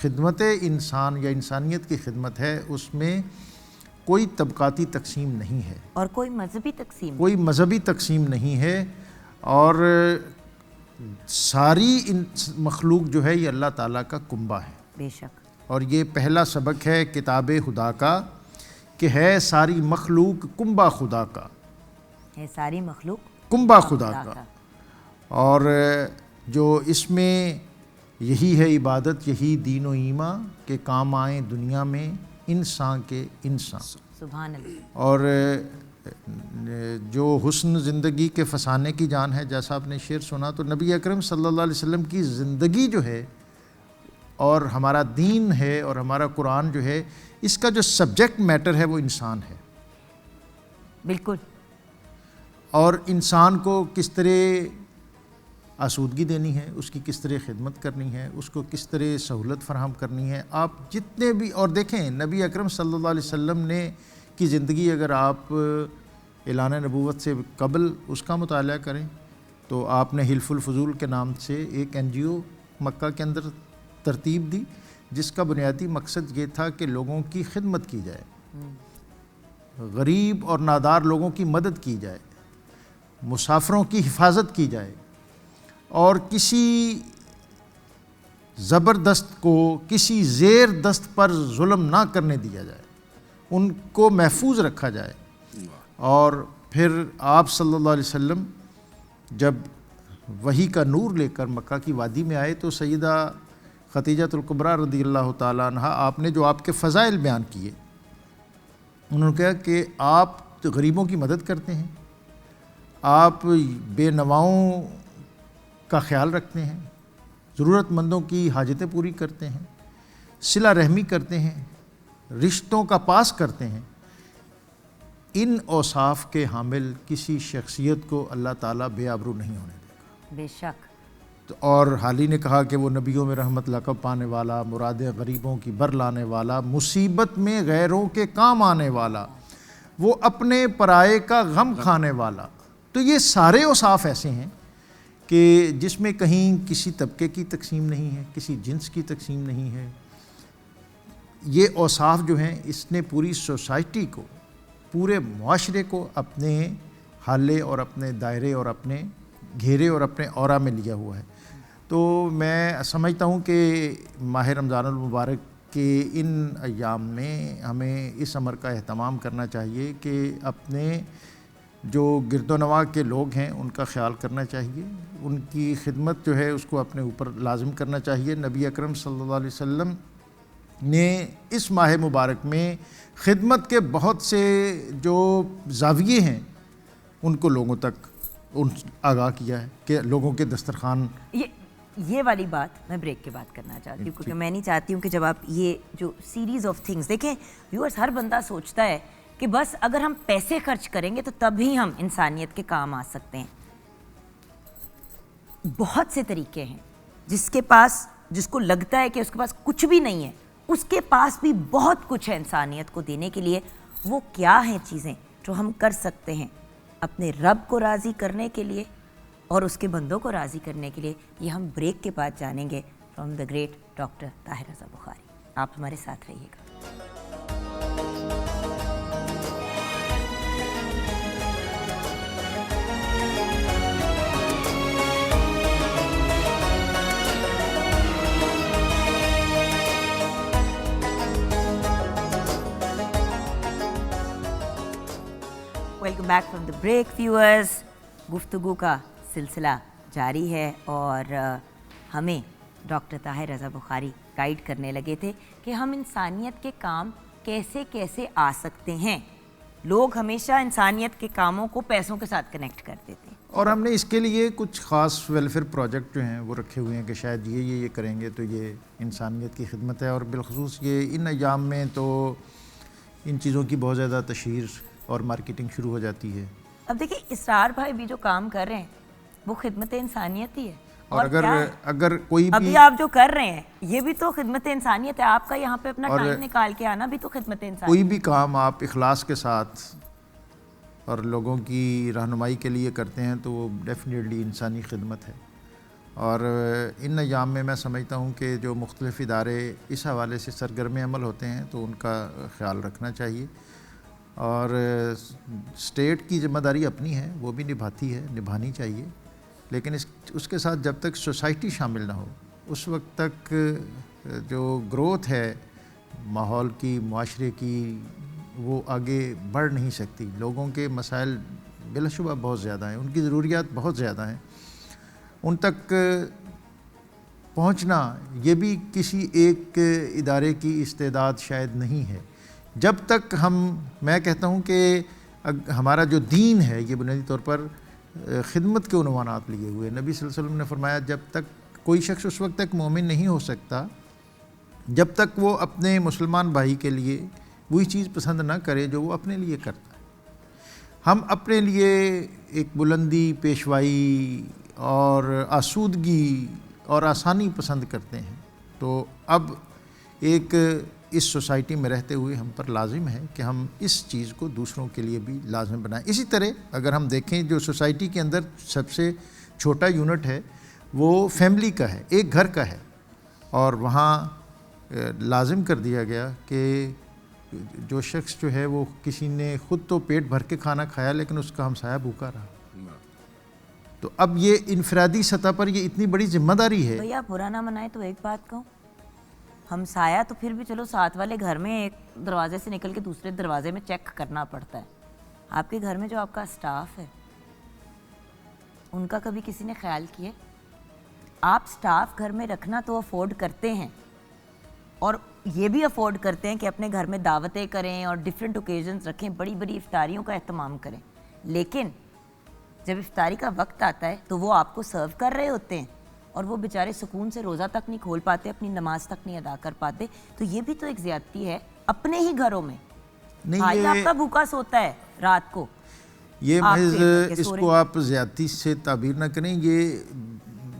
خدمت انسان یا انسانیت کی خدمت ہے اس میں کوئی طبقاتی تقسیم نہیں ہے اور کوئی مذہبی تقسیم کوئی مذہبی تقسیم نہیں ہے. اور ساری مخلوق جو ہے یہ اللہ تعالیٰ کا کنبہ ہے. بے شک. اور یہ پہلا سبق ہے کتاب خدا کا کہ ہے ساری مخلوق کنبہ خدا کا، ہے ساری مخلوق کنبہ خدا کا. اور جو اس میں یہی ہے عبادت، یہی دین و ایمان کہ کام آئیں دنیا میں انسان کے انسان. سبحان اللہ. اور جو حسن زندگی کے فسانے کی جان ہے، جیسا آپ نے شعر سنا، تو نبی اکرم صلی اللہ علیہ وسلم کی زندگی جو ہے اور ہمارا دین ہے اور ہمارا قرآن جو ہے اس کا جو سبجیکٹ میٹر ہے وہ انسان ہے. بالکل. اور انسان کو کس طرح آسودگی دینی ہے، اس کی کس طرح خدمت کرنی ہے، اس کو کس طرح سہولت فراہم کرنی ہے. آپ جتنے بھی، اور دیکھیں نبی اکرم صلی اللہ علیہ وسلم نے کی زندگی اگر آپ اعلان نبوت سے قبل اس کا مطالعہ کریں تو آپ نے حلف الفضول کے نام سے ایک NGO مکہ کے اندر ترتیب دی جس کا بنیادی مقصد یہ تھا کہ لوگوں کی خدمت کی جائے، غریب اور نادار لوگوں کی مدد کی جائے، مسافروں کی حفاظت کی جائے. اور کسی زبردست کو کسی زیر دست پر ظلم نہ کرنے دیا جائے، ان کو محفوظ رکھا جائے۔ اور پھر آپ صلی اللہ علیہ وسلم جب وحی کا نور لے کر مکہ کی وادی میں آئے تو سیدہ خدیجۃ الکبریٰ رضی اللہ تعالیٰ عنہ آپ نے جو آپ کے فضائل بیان کیے، انہوں نے کہا کہ آپ غریبوں کی مدد کرتے ہیں، آپ بے نواؤں کا خیال رکھتے ہیں، ضرورت مندوں کی حاجتیں پوری کرتے ہیں، صلہ رحمی کرتے ہیں، رشتوں کا پاس کرتے ہیں۔ ان اوصاف کے حامل کسی شخصیت کو اللہ تعالیٰ بے آبرو نہیں ہونے دے گا۔ بے شک۔ اور حالی نے کہا کہ وہ نبیوں میں رحمت لقب پانے والا، مرادیں غریبوں کی بر لانے والا، مصیبت میں غیروں کے کام آنے والا، وہ اپنے پرائے کا غم کھانے والا۔ تو یہ سارے اوصاف ایسے ہیں کہ جس میں کہیں کسی طبقے کی تقسیم نہیں ہے، کسی جنس کی تقسیم نہیں ہے۔ یہ اوصاف جو ہیں اس نے پوری سوسائٹی کو، پورے معاشرے کو اپنے حالے اور اپنے دائرے اور اپنے گھیرے اور اپنے اورا میں لیا ہوا ہے۔ تو میں سمجھتا ہوں کہ ماہ رمضان المبارک کے ان ایام میں ہمیں اس امر کا اہتمام کرنا چاہیے کہ اپنے جو گرد و نواح کے لوگ ہیں ان کا خیال کرنا چاہیے، ان کی خدمت جو ہے اس کو اپنے اوپر لازم کرنا چاہیے۔ نبی اکرم صلی اللہ علیہ وسلم نے اس ماہ مبارک میں خدمت کے بہت سے جو زاویے ہیں ان کو لوگوں تک آگاہ کیا ہے کہ لوگوں کے دسترخوان۔ یہ والی بات میں بریک کے بعد کرنا چاہتی ہوں، کیونکہ میں نہیں چاہتی ہوں کہ جب آپ یہ جو سیریز آف تھنگس دیکھیں، ویورز، ہر بندہ سوچتا ہے کہ بس اگر ہم پیسے خرچ کریں گے تو تب ہی ہم انسانیت کے کام آ سکتے ہیں۔ بہت سے طریقے ہیں، جس کو لگتا ہے کہ اس کے پاس کچھ بھی نہیں ہے، اس کے پاس بھی بہت کچھ ہے انسانیت کو دینے کے لیے۔ وہ کیا ہیں چیزیں جو ہم کر سکتے ہیں اپنے رب کو راضی کرنے کے لیے اور اس کے بندوں کو راضی کرنے کے لیے؟ یہ ہم بریک کے بعد جانیں گے from the great doctor Tahir Raza Bukhari. آپ ہمارے ساتھ رہیے گا۔ Welcome back from the break viewers. گفتگو کا سلسلہ جاری ہے اور ہمیں ڈاکٹر طاہر رضا بخاری گائیڈ کرنے لگے تھے کہ ہم انسانیت کے کام کیسے کیسے آ سکتے ہیں۔ لوگ ہمیشہ انسانیت کے کاموں کو پیسوں کے ساتھ کنیکٹ کر دیتے ہیں، اور ہم نے اس کے لیے کچھ خاص ویلفیئر پروجیکٹ جو ہیں وہ رکھے ہوئے ہیں کہ شاید یہ کریں گے تو یہ انسانیت کی خدمت ہے۔ اور بالخصوص یہ ان ایام میں تو ان چیزوں کی بہت زیادہ تشہیر اور مارکیٹنگ شروع ہو جاتی ہے۔ اب دیکھیں، اسرار بھائی بھی جو کام کر رہے ہیں وہ خدمت انسانیت ہی ہے۔ اور اگر کوئی بھی ابھی آپ جو کر رہے ہیں یہ بھی تو خدمت انسانیت ہے۔ آپ کا یہاں پہ اپنا ٹائم نکال کے آنا بھی تو خدمت انسانیت۔ کوئی بھی کام آپ اخلاص کے ساتھ اور لوگوں کی رہنمائی کے لیے کرتے ہیں تو وہ ڈیفینیٹلی انسانی خدمت ہے۔ اور ان ایام میں میں سمجھتا ہوں کہ جو مختلف ادارے اس حوالے سے سرگرم عمل ہوتے ہیں تو ان کا خیال رکھنا چاہیے۔ اور اسٹیٹ کی ذمہ داری اپنی ہے، وہ بھی نبھانی چاہیے، لیکن اس کے ساتھ جب تک سوسائٹی شامل نہ ہو اس وقت تک جو گروتھ ہے ماحول کی، معاشرے کی، وہ آگے بڑھ نہیں سکتی۔ لوگوں کے مسائل بلا شبہ بہت زیادہ ہیں، ان کی ضروریات بہت زیادہ ہیں، ان تک پہنچنا یہ بھی کسی ایک ادارے کی استعداد شاید نہیں ہے۔ جب تک میں کہتا ہوں کہ ہمارا جو دین ہے یہ بنیادی طور پر خدمت کے عنوانات لیے ہوئے۔ نبی صلی اللہ علیہ وسلم نے فرمایا جب تک کوئی شخص اس وقت تک مومن نہیں ہو سکتا جب تک وہ اپنے مسلمان بھائی کے لیے وہی چیز پسند نہ کرے جو وہ اپنے لیے کرتا ہے۔ ہم اپنے لیے ایک بلندی، پیشوائی اور آسودگی اور آسانی پسند کرتے ہیں، تو اب ایک اس سوسائٹی میں رہتے ہوئے ہم پر لازم ہے کہ ہم اس چیز کو دوسروں کے لیے بھی لازم بنائیں۔ اسی طرح اگر ہم دیکھیں جو سوسائٹی کے اندر سب سے چھوٹا یونٹ ہے وہ فیملی کا ہے، ایک گھر کا ہے، اور وہاں لازم کر دیا گیا کہ جو شخص جو ہے وہ کسی نے خود تو پیٹ بھر کے کھانا کھایا لیکن اس کا ہمسایہ بھوکا رہا، تو اب یہ انفرادی سطح پر یہ اتنی بڑی ذمہ داری ہے. بھیا برا نہ منائے تو ایک بات کہوں, ہم سایہ تو پھر بھی چلو ساتھ والے گھر میں ایک دروازے سے نکل کے دوسرے دروازے میں چیک کرنا پڑتا ہے. آپ کے گھر میں جو آپ کا اسٹاف ہے ان کا کبھی کسی نے خیال کیا؟ آپ اسٹاف گھر میں رکھنا تو افورڈ کرتے ہیں اور یہ بھی افورڈ کرتے ہیں کہ اپنے گھر میں دعوتیں کریں اور ڈفرینٹ اوکیزنس رکھیں, بڑی بڑی افطاریوں کا اہتمام کریں, لیکن جب افطاری کا وقت آتا ہے تو وہ آپ کو سرو کر رہے ہوتے ہیں اور وہ بیچارے سکون سے روزہ تک نہیں کھول پاتے, اپنی نماز تک نہیں ادا کر پاتے. تو یہ بھی تو ایک زیادتی ہے اپنے ہی گھروں میں. بھائی آپ کا بھوکا سوتا ہے رات کو, یہ محض اس کو آپ زیادتی سے تعبیر نہ کریں. یہ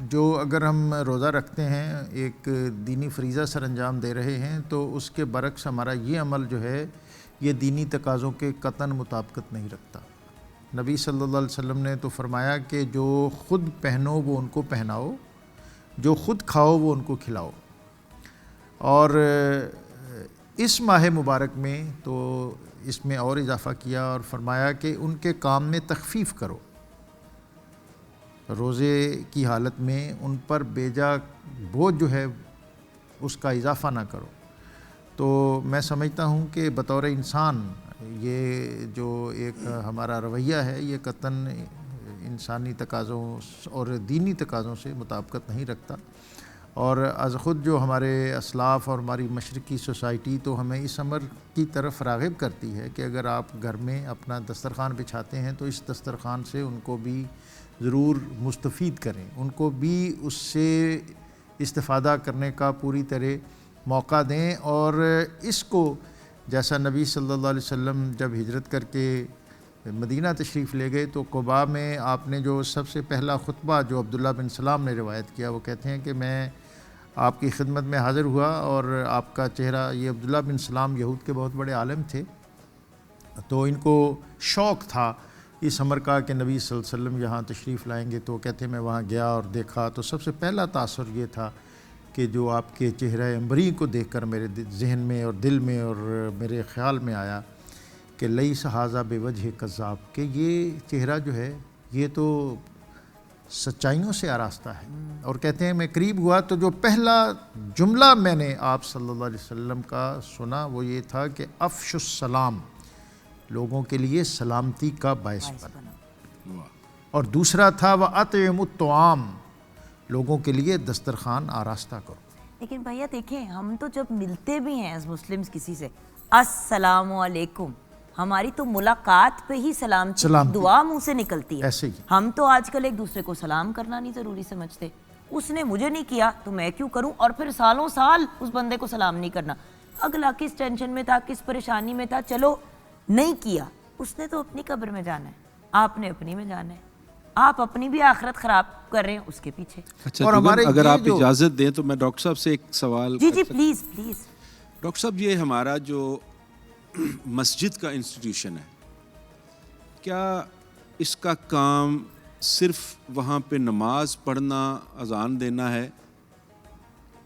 جو اگر ہم روزہ رکھتے ہیں, ایک دینی فریضہ سر انجام دے رہے ہیں, تو اس کے برعکس ہمارا یہ عمل جو ہے یہ دینی تقاضوں کے قطعاً مطابقت نہیں رکھتا. نبی صلی اللہ علیہ وسلم نے تو فرمایا کہ جو خود پہنو وہ ان کو پہناؤ, جو خود کھاؤ وہ ان کو کھلاؤ. اور اس ماہ مبارک میں تو اس میں اور اضافہ کیا اور فرمایا کہ ان کے کام میں تخفیف کرو, روزے کی حالت میں ان پر بیجا بوجھ جو ہے اس کا اضافہ نہ کرو. تو میں سمجھتا ہوں کہ بطور انسان یہ جو ایک ہمارا رویہ ہے یہ قطعاً انسانی تقاضوں اور دینی تقاضوں سے مطابقت نہیں رکھتا. اور از خود جو ہمارے اسلاف اور ہماری مشرقی سوسائٹی تو ہمیں اس امر کی طرف راغب کرتی ہے کہ اگر آپ گھر میں اپنا دسترخوان بچھاتے ہیں تو اس دسترخوان سے ان کو بھی ضرور مستفید کریں, ان کو بھی اس سے استفادہ کرنے کا پوری طرح موقع دیں. اور اس کو جیسا نبی صلی اللہ علیہ وسلم جب ہجرت کر کے مدینہ تشریف لے گئے تو قباء میں آپ نے جو سب سے پہلا خطبہ جو عبداللہ بن سلام نے روایت کیا, وہ کہتے ہیں کہ میں آپ کی خدمت میں حاضر ہوا اور آپ کا چہرہ, یہ عبداللہ بن سلام یہود کے بہت بڑے عالم تھے, تو ان کو شوق تھا اس امر کا کہ نبی صلی اللہ علیہ وسلم یہاں تشریف لائیں گے. تو کہتے ہیں میں وہاں گیا اور دیکھا تو سب سے پہلا تاثر یہ تھا کہ جو آپ کے چہرہ انبری کو دیکھ کر میرے ذہن میں اور دل میں اور میرے خیال میں آیا کہ لیس ھذا بوجہ کذاب, کہ یہ چہرہ جو ہے یہ تو سچائیوں سے آراستہ ہے. اور کہتے ہیں میں قریب ہوا تو جو پہلا جملہ میں نے آپ صلی اللہ علیہ وسلم کا سنا وہ یہ تھا کہ افش السلام, لوگوں کے لیے سلامتی کا باعث بنا. اور دوسرا تھا وَأَطْعِمُوا الطَّعَامَ, لوگوں کے لیے دسترخوان آراستہ کرو. لیکن بھیا دیکھیں ہم تو جب ملتے بھی ہیں ایز مسلمز کسی سے, السلام علیکم, ہماری تو ملاقات پہ ہی سلامتی دعا منہ سے نکلتی ہے. ایسے ہی ہم تو آج کل ایک دوسرے کو سلام کرنا نہیں ضروری سمجھتے. اس نے مجھے نہیں کیا تو میں کیوں کروں, اور پھر سالوں سال اس بندے کو سلام نہیں کرنا. اگلا کس ٹینشن میں تھا, کس پریشانی میں تھا, چلو نہیں کیا, اس نے تو اپنی قبر میں جانا ہے, آپ نے اپنی میں جانا ہے. آپ اپنی بھی آخرت خراب کر رہے ہیں اس کے پیچھے. اچھا اگر آپ اجازت دیں تو میں ڈاکٹر صاحب سے ایک سوال. جی جی پلیز پلیز. ڈاکٹر صاحب یہ ہمارا جو مسجد کا انسٹیٹیوشن ہے, کیا اس کا کام صرف وہاں پہ نماز پڑھنا, اذان دینا ہے؟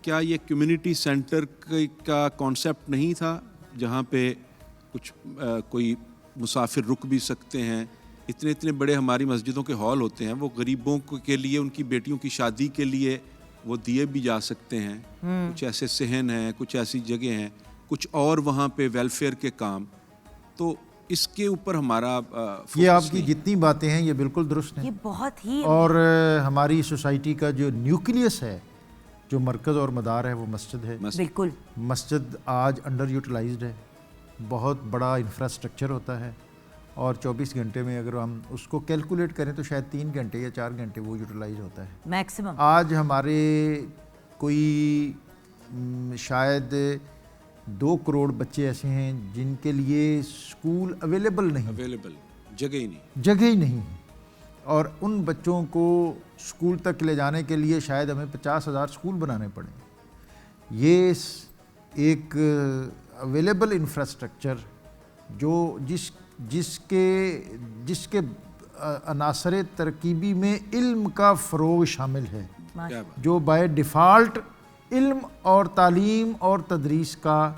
کیا یہ کمیونٹی سینٹر کا کانسیپٹ نہیں تھا جہاں پہ کچھ کوئی مسافر رک بھی سکتے ہیں؟ اتنے بڑے ہماری مسجدوں کے ہال ہوتے ہیں, وہ غریبوں کے لیے, ان کی بیٹیوں کی شادی کے لیے وہ دیے بھی جا سکتے ہیں. کچھ ایسے صحن ہیں, کچھ ایسی جگہ ہیں, کچھ اور وہاں پہ ویلفیئر کے کام. تو اس کے اوپر ہمارا یہ آپ کی جتنی باتیں ہیں یہ بالکل درست ہیں, یہ بہت ہی. اور ہماری سوسائٹی کا جو نیوکلیس ہے, جو مرکز اور مدار ہے, وہ مسجد ہے. بالکل مسجد آج انڈر یوٹیلائزڈ ہے, بہت بڑا انفراسٹرکچر ہوتا ہے, اور 24 گھنٹے میں اگر ہم اس کو کیلکولیٹ کریں تو شاید 3 گھنٹے یا 4 گھنٹے وہ یوٹیلائز ہوتا ہے میکسیمم. آج ہمارے کوئی شاید 2 کروڑ بچے ایسے ہیں جن کے لیے اسکول اویلیبل نہیں, جگہ ہی نہیں, اور ان بچوں کو اسکول تک لے جانے کے لیے شاید ہمیں 50,000 اسکول بنانے پڑیں. یہ ایک اویلیبل انفراسٹرکچر جو جس کے عناصر ترکیبی میں علم کا فروغ شامل ہے, جو بائی ڈیفالٹ علم اور تعلیم اور تدریس کا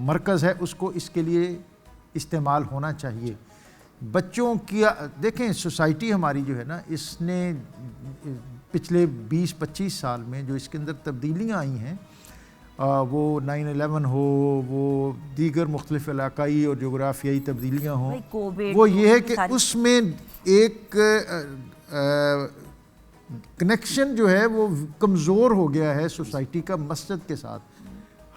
مرکز ہے, اس کو اس کے لیے استعمال ہونا چاہیے. بچوں کی دیکھیں سوسائٹی ہماری جو ہے نا اس نے پچھلے 20-25 سال میں جو اس کے اندر تبدیلیاں آئی ہیں وہ 9/11 ہو وہ دیگر مختلف علاقائی اور جغرافیائی تبدیلیاں ہوں وہ یہ ہے کہ اس میں ایک کنیکشن جو ہے وہ کمزور ہو گیا ہے سوسائٹی کا مسجد کے ساتھ.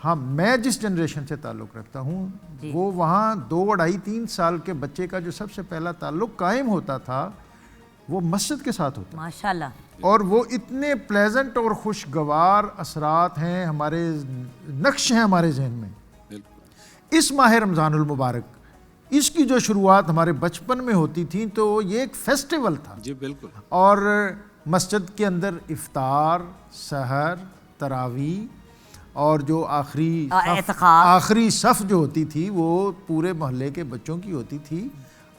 ہاں میں جس جنریشن سے تعلق رکھتا ہوں وہ وہاں 2-2.5-3 سال کے بچے کا جو سب سے پہلا تعلق قائم ہوتا تھا وہ مسجد کے ساتھ ہوتا ماشاءاللہ, اور وہ اتنے پلیزنٹ اور خوشگوار اثرات ہیں ہمارے نقش ہیں ہمارے ذہن میں. اس ماہ رمضان المبارک اس کی جو شروعات ہمارے بچپن میں ہوتی تھیں تو یہ ایک فیسٹیول تھا. جی بالکل. اور مسجد کے اندر افطار, سحر, تراویح اور جو آخری صف جو ہوتی تھی وہ پورے محلے کے بچوں کی ہوتی تھی,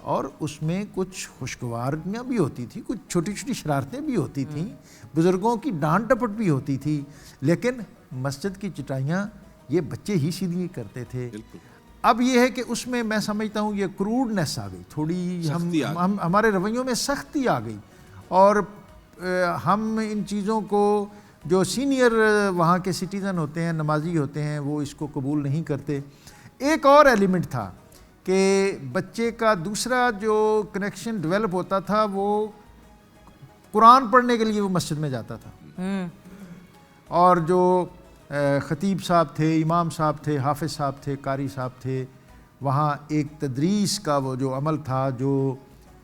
اور اس میں کچھ خوشگواریاں بھی ہوتی تھی, کچھ چھوٹی چھوٹی شرارتیں بھی ہوتی تھیں, بزرگوں کی ڈانٹ ڈپٹ بھی ہوتی تھی, لیکن مسجد کی چٹائیاں یہ بچے ہی سیدھی کرتے تھے. اب یہ ہے کہ اس میں میں سمجھتا ہوں یہ کروڈنیس آ گئی, تھوڑی ہمارے رویوں میں سختی آ گئی, اور ہم ان چیزوں کو جو سینئر وہاں کے سٹیزن ہوتے ہیں, نمازی ہوتے ہیں, وہ اس کو قبول نہیں کرتے. ایک اور ایلیمنٹ تھا کہ بچے کا دوسرا جو کنیکشن ڈیولپ ہوتا تھا وہ قرآن پڑھنے کے لیے وہ مسجد میں جاتا تھا, اور جو خطیب صاحب تھے, امام صاحب تھے, حافظ صاحب تھے, قاری صاحب تھے, وہاں ایک تدریس کا وہ جو عمل تھا جو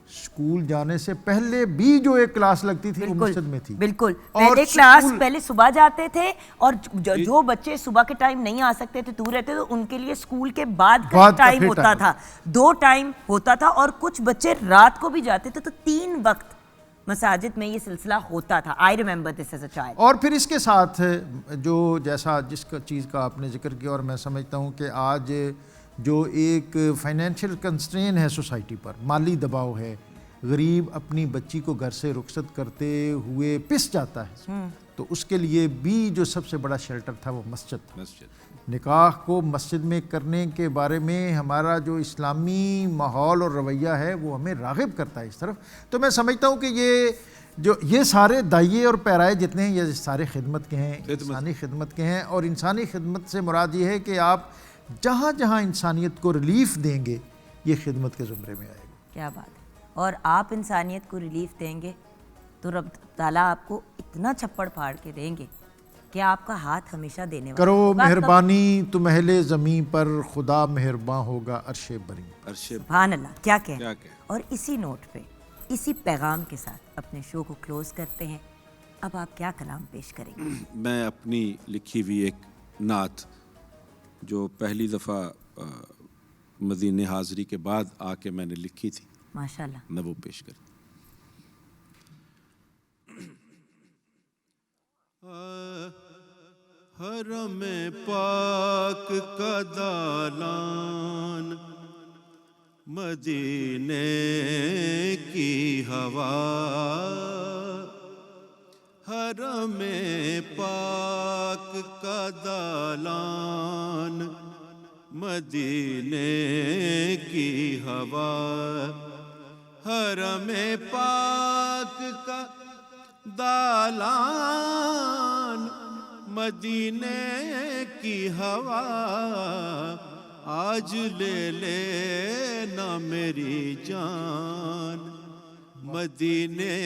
اسکول جانے سے پہلے بھی جو ایک کلاس لگتی تھی وہ مسجد میں تھی. بالکل, پہلے کلاس پہلے صبح جاتے تھے, اور جو بچے صبح کے ٹائم نہیں آ سکتے تھے, دور رہتے تو ان کے لیے اسکول کے بعد کا ٹائم ہوتا تھا, 2 ٹائم ہوتا تھا, اور کچھ بچے رات کو بھی جاتے تھے, تو 3 وقت مساجد میں یہ سلسلہ ہوتا تھا. I remember this as a child. اور پھر اس کے ساتھ جو جیسا جس کا چیز کا آپ نے ذکر کیا, اور میں سمجھتا ہوں کہ آج جو ایک فائنینشیل کنسٹرین ہے سوسائٹی پر, مالی دباؤ ہے, غریب اپنی بچی کو گھر سے رخصت کرتے ہوئے پس جاتا ہے, تو اس کے لیے بھی جو سب سے بڑا شیلٹر تھا وہ مسجد تھا. نکاح کو مسجد میں کرنے کے بارے میں ہمارا جو اسلامی ماحول اور رویہ ہے وہ ہمیں راغب کرتا ہے اس طرف. تو میں سمجھتا ہوں کہ یہ سارے دائیں اور پیرائے جتنے ہیں یہ سارے خدمت کے ہیں, انسانی خدمت کے ہیں, اور انسانی خدمت سے مراد یہ ہے کہ آپ جہاں جہاں انسانیت کو ریلیف دیں گے یہ خدمت کے زمرے میں آئے گا. کیا بات ہے. اور آپ انسانیت کو ریلیف دیں گے تو رب تعالیٰ آپ کو اتنا چھپڑ پھاڑ کے دیں گے کہ آپ کا ہاتھ ہمیشہ دینے والا کرو مہربانی تم اہل زمین پر, خدا مہرباں ہوگا عرش بری. سبحان اللہ, کیا کہہ. اور اسی نوٹ پہ, اسی پیغام کے ساتھ اپنے شو کو کلوز کرتے ہیں. اب آپ کیا کلام پیش کریں گے؟ میں اپنی لکھی ہوئی ایک نعت جو پہلی دفعہ مدینہ حاضری کے بعد آ کے میں نے لکھی تھی, ماشاءاللہ, میں وہ پیش کرتا. حرم پاک کا دالان, مدینے کی ہوا, حرم پاک کا دالان, مدینے کی ہوا, حرم پاک کا دالان, مدینے کی ہوا, آج لے لینا میری جان, مدینے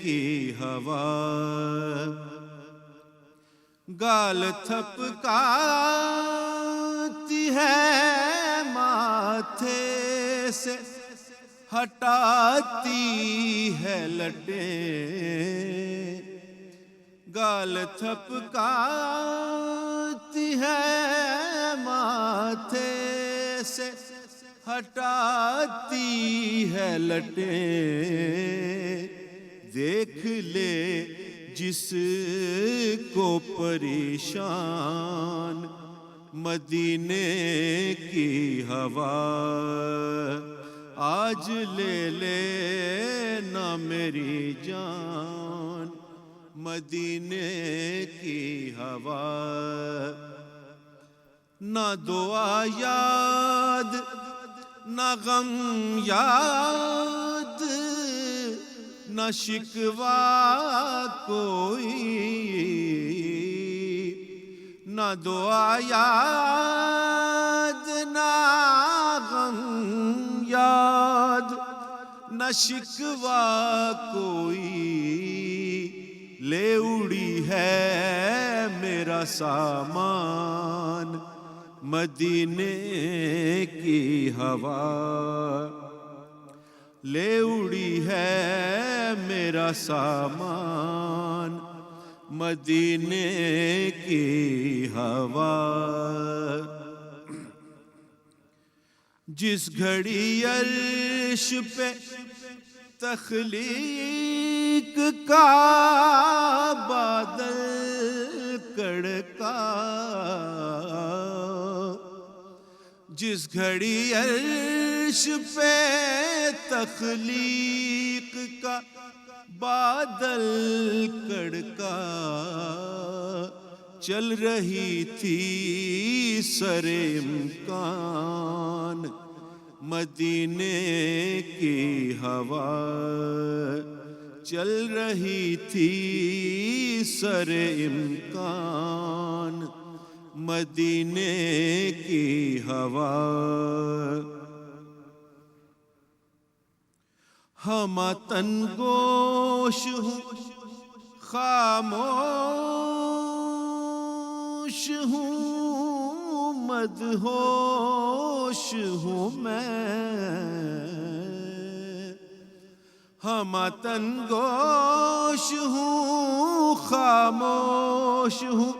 کی ہوا. گال تھپکاتی ہے ماتھے سے, ہٹاتی ہے لٹیں, گال تھپکاتی ہے ماتھے سے, ہٹاتی ہے لٹیں, دیکھ لے جس کو پریشان, مدینے کی ہوا, آج لے لینا میری جان, مدینے کی ہوا. نہ دعا یاد نہ غم یاد نہ شکوہ کوئی، نہ دعا یاد نہ غم یاد نہ شکوہ کوئی، لے اڑی ہے میرا سامان مدینے کی ہوا، لے اڑی ہے میرا سامان مدینے کی ہوا۔ جس گھڑی عرش پہ تخلیق کا بادل کڑکا، جس گھڑی عرش پہ تخلیق کا بادل کڑکا، چل رہی تھی سر امکان مدینے کی ہوا، چل رہی تھی سر امکان مدینے کی ہوا۔ ہم تنگوش ہوں خاموش ہوں مدہوش ہوں میں، ہم تنگوش ہوں خاموش ہوں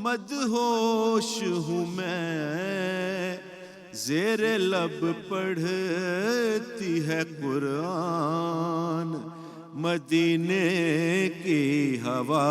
مدہوش ہوں میں، زیر لب پڑھتی ہے قرآن مدینے کی ہوا۔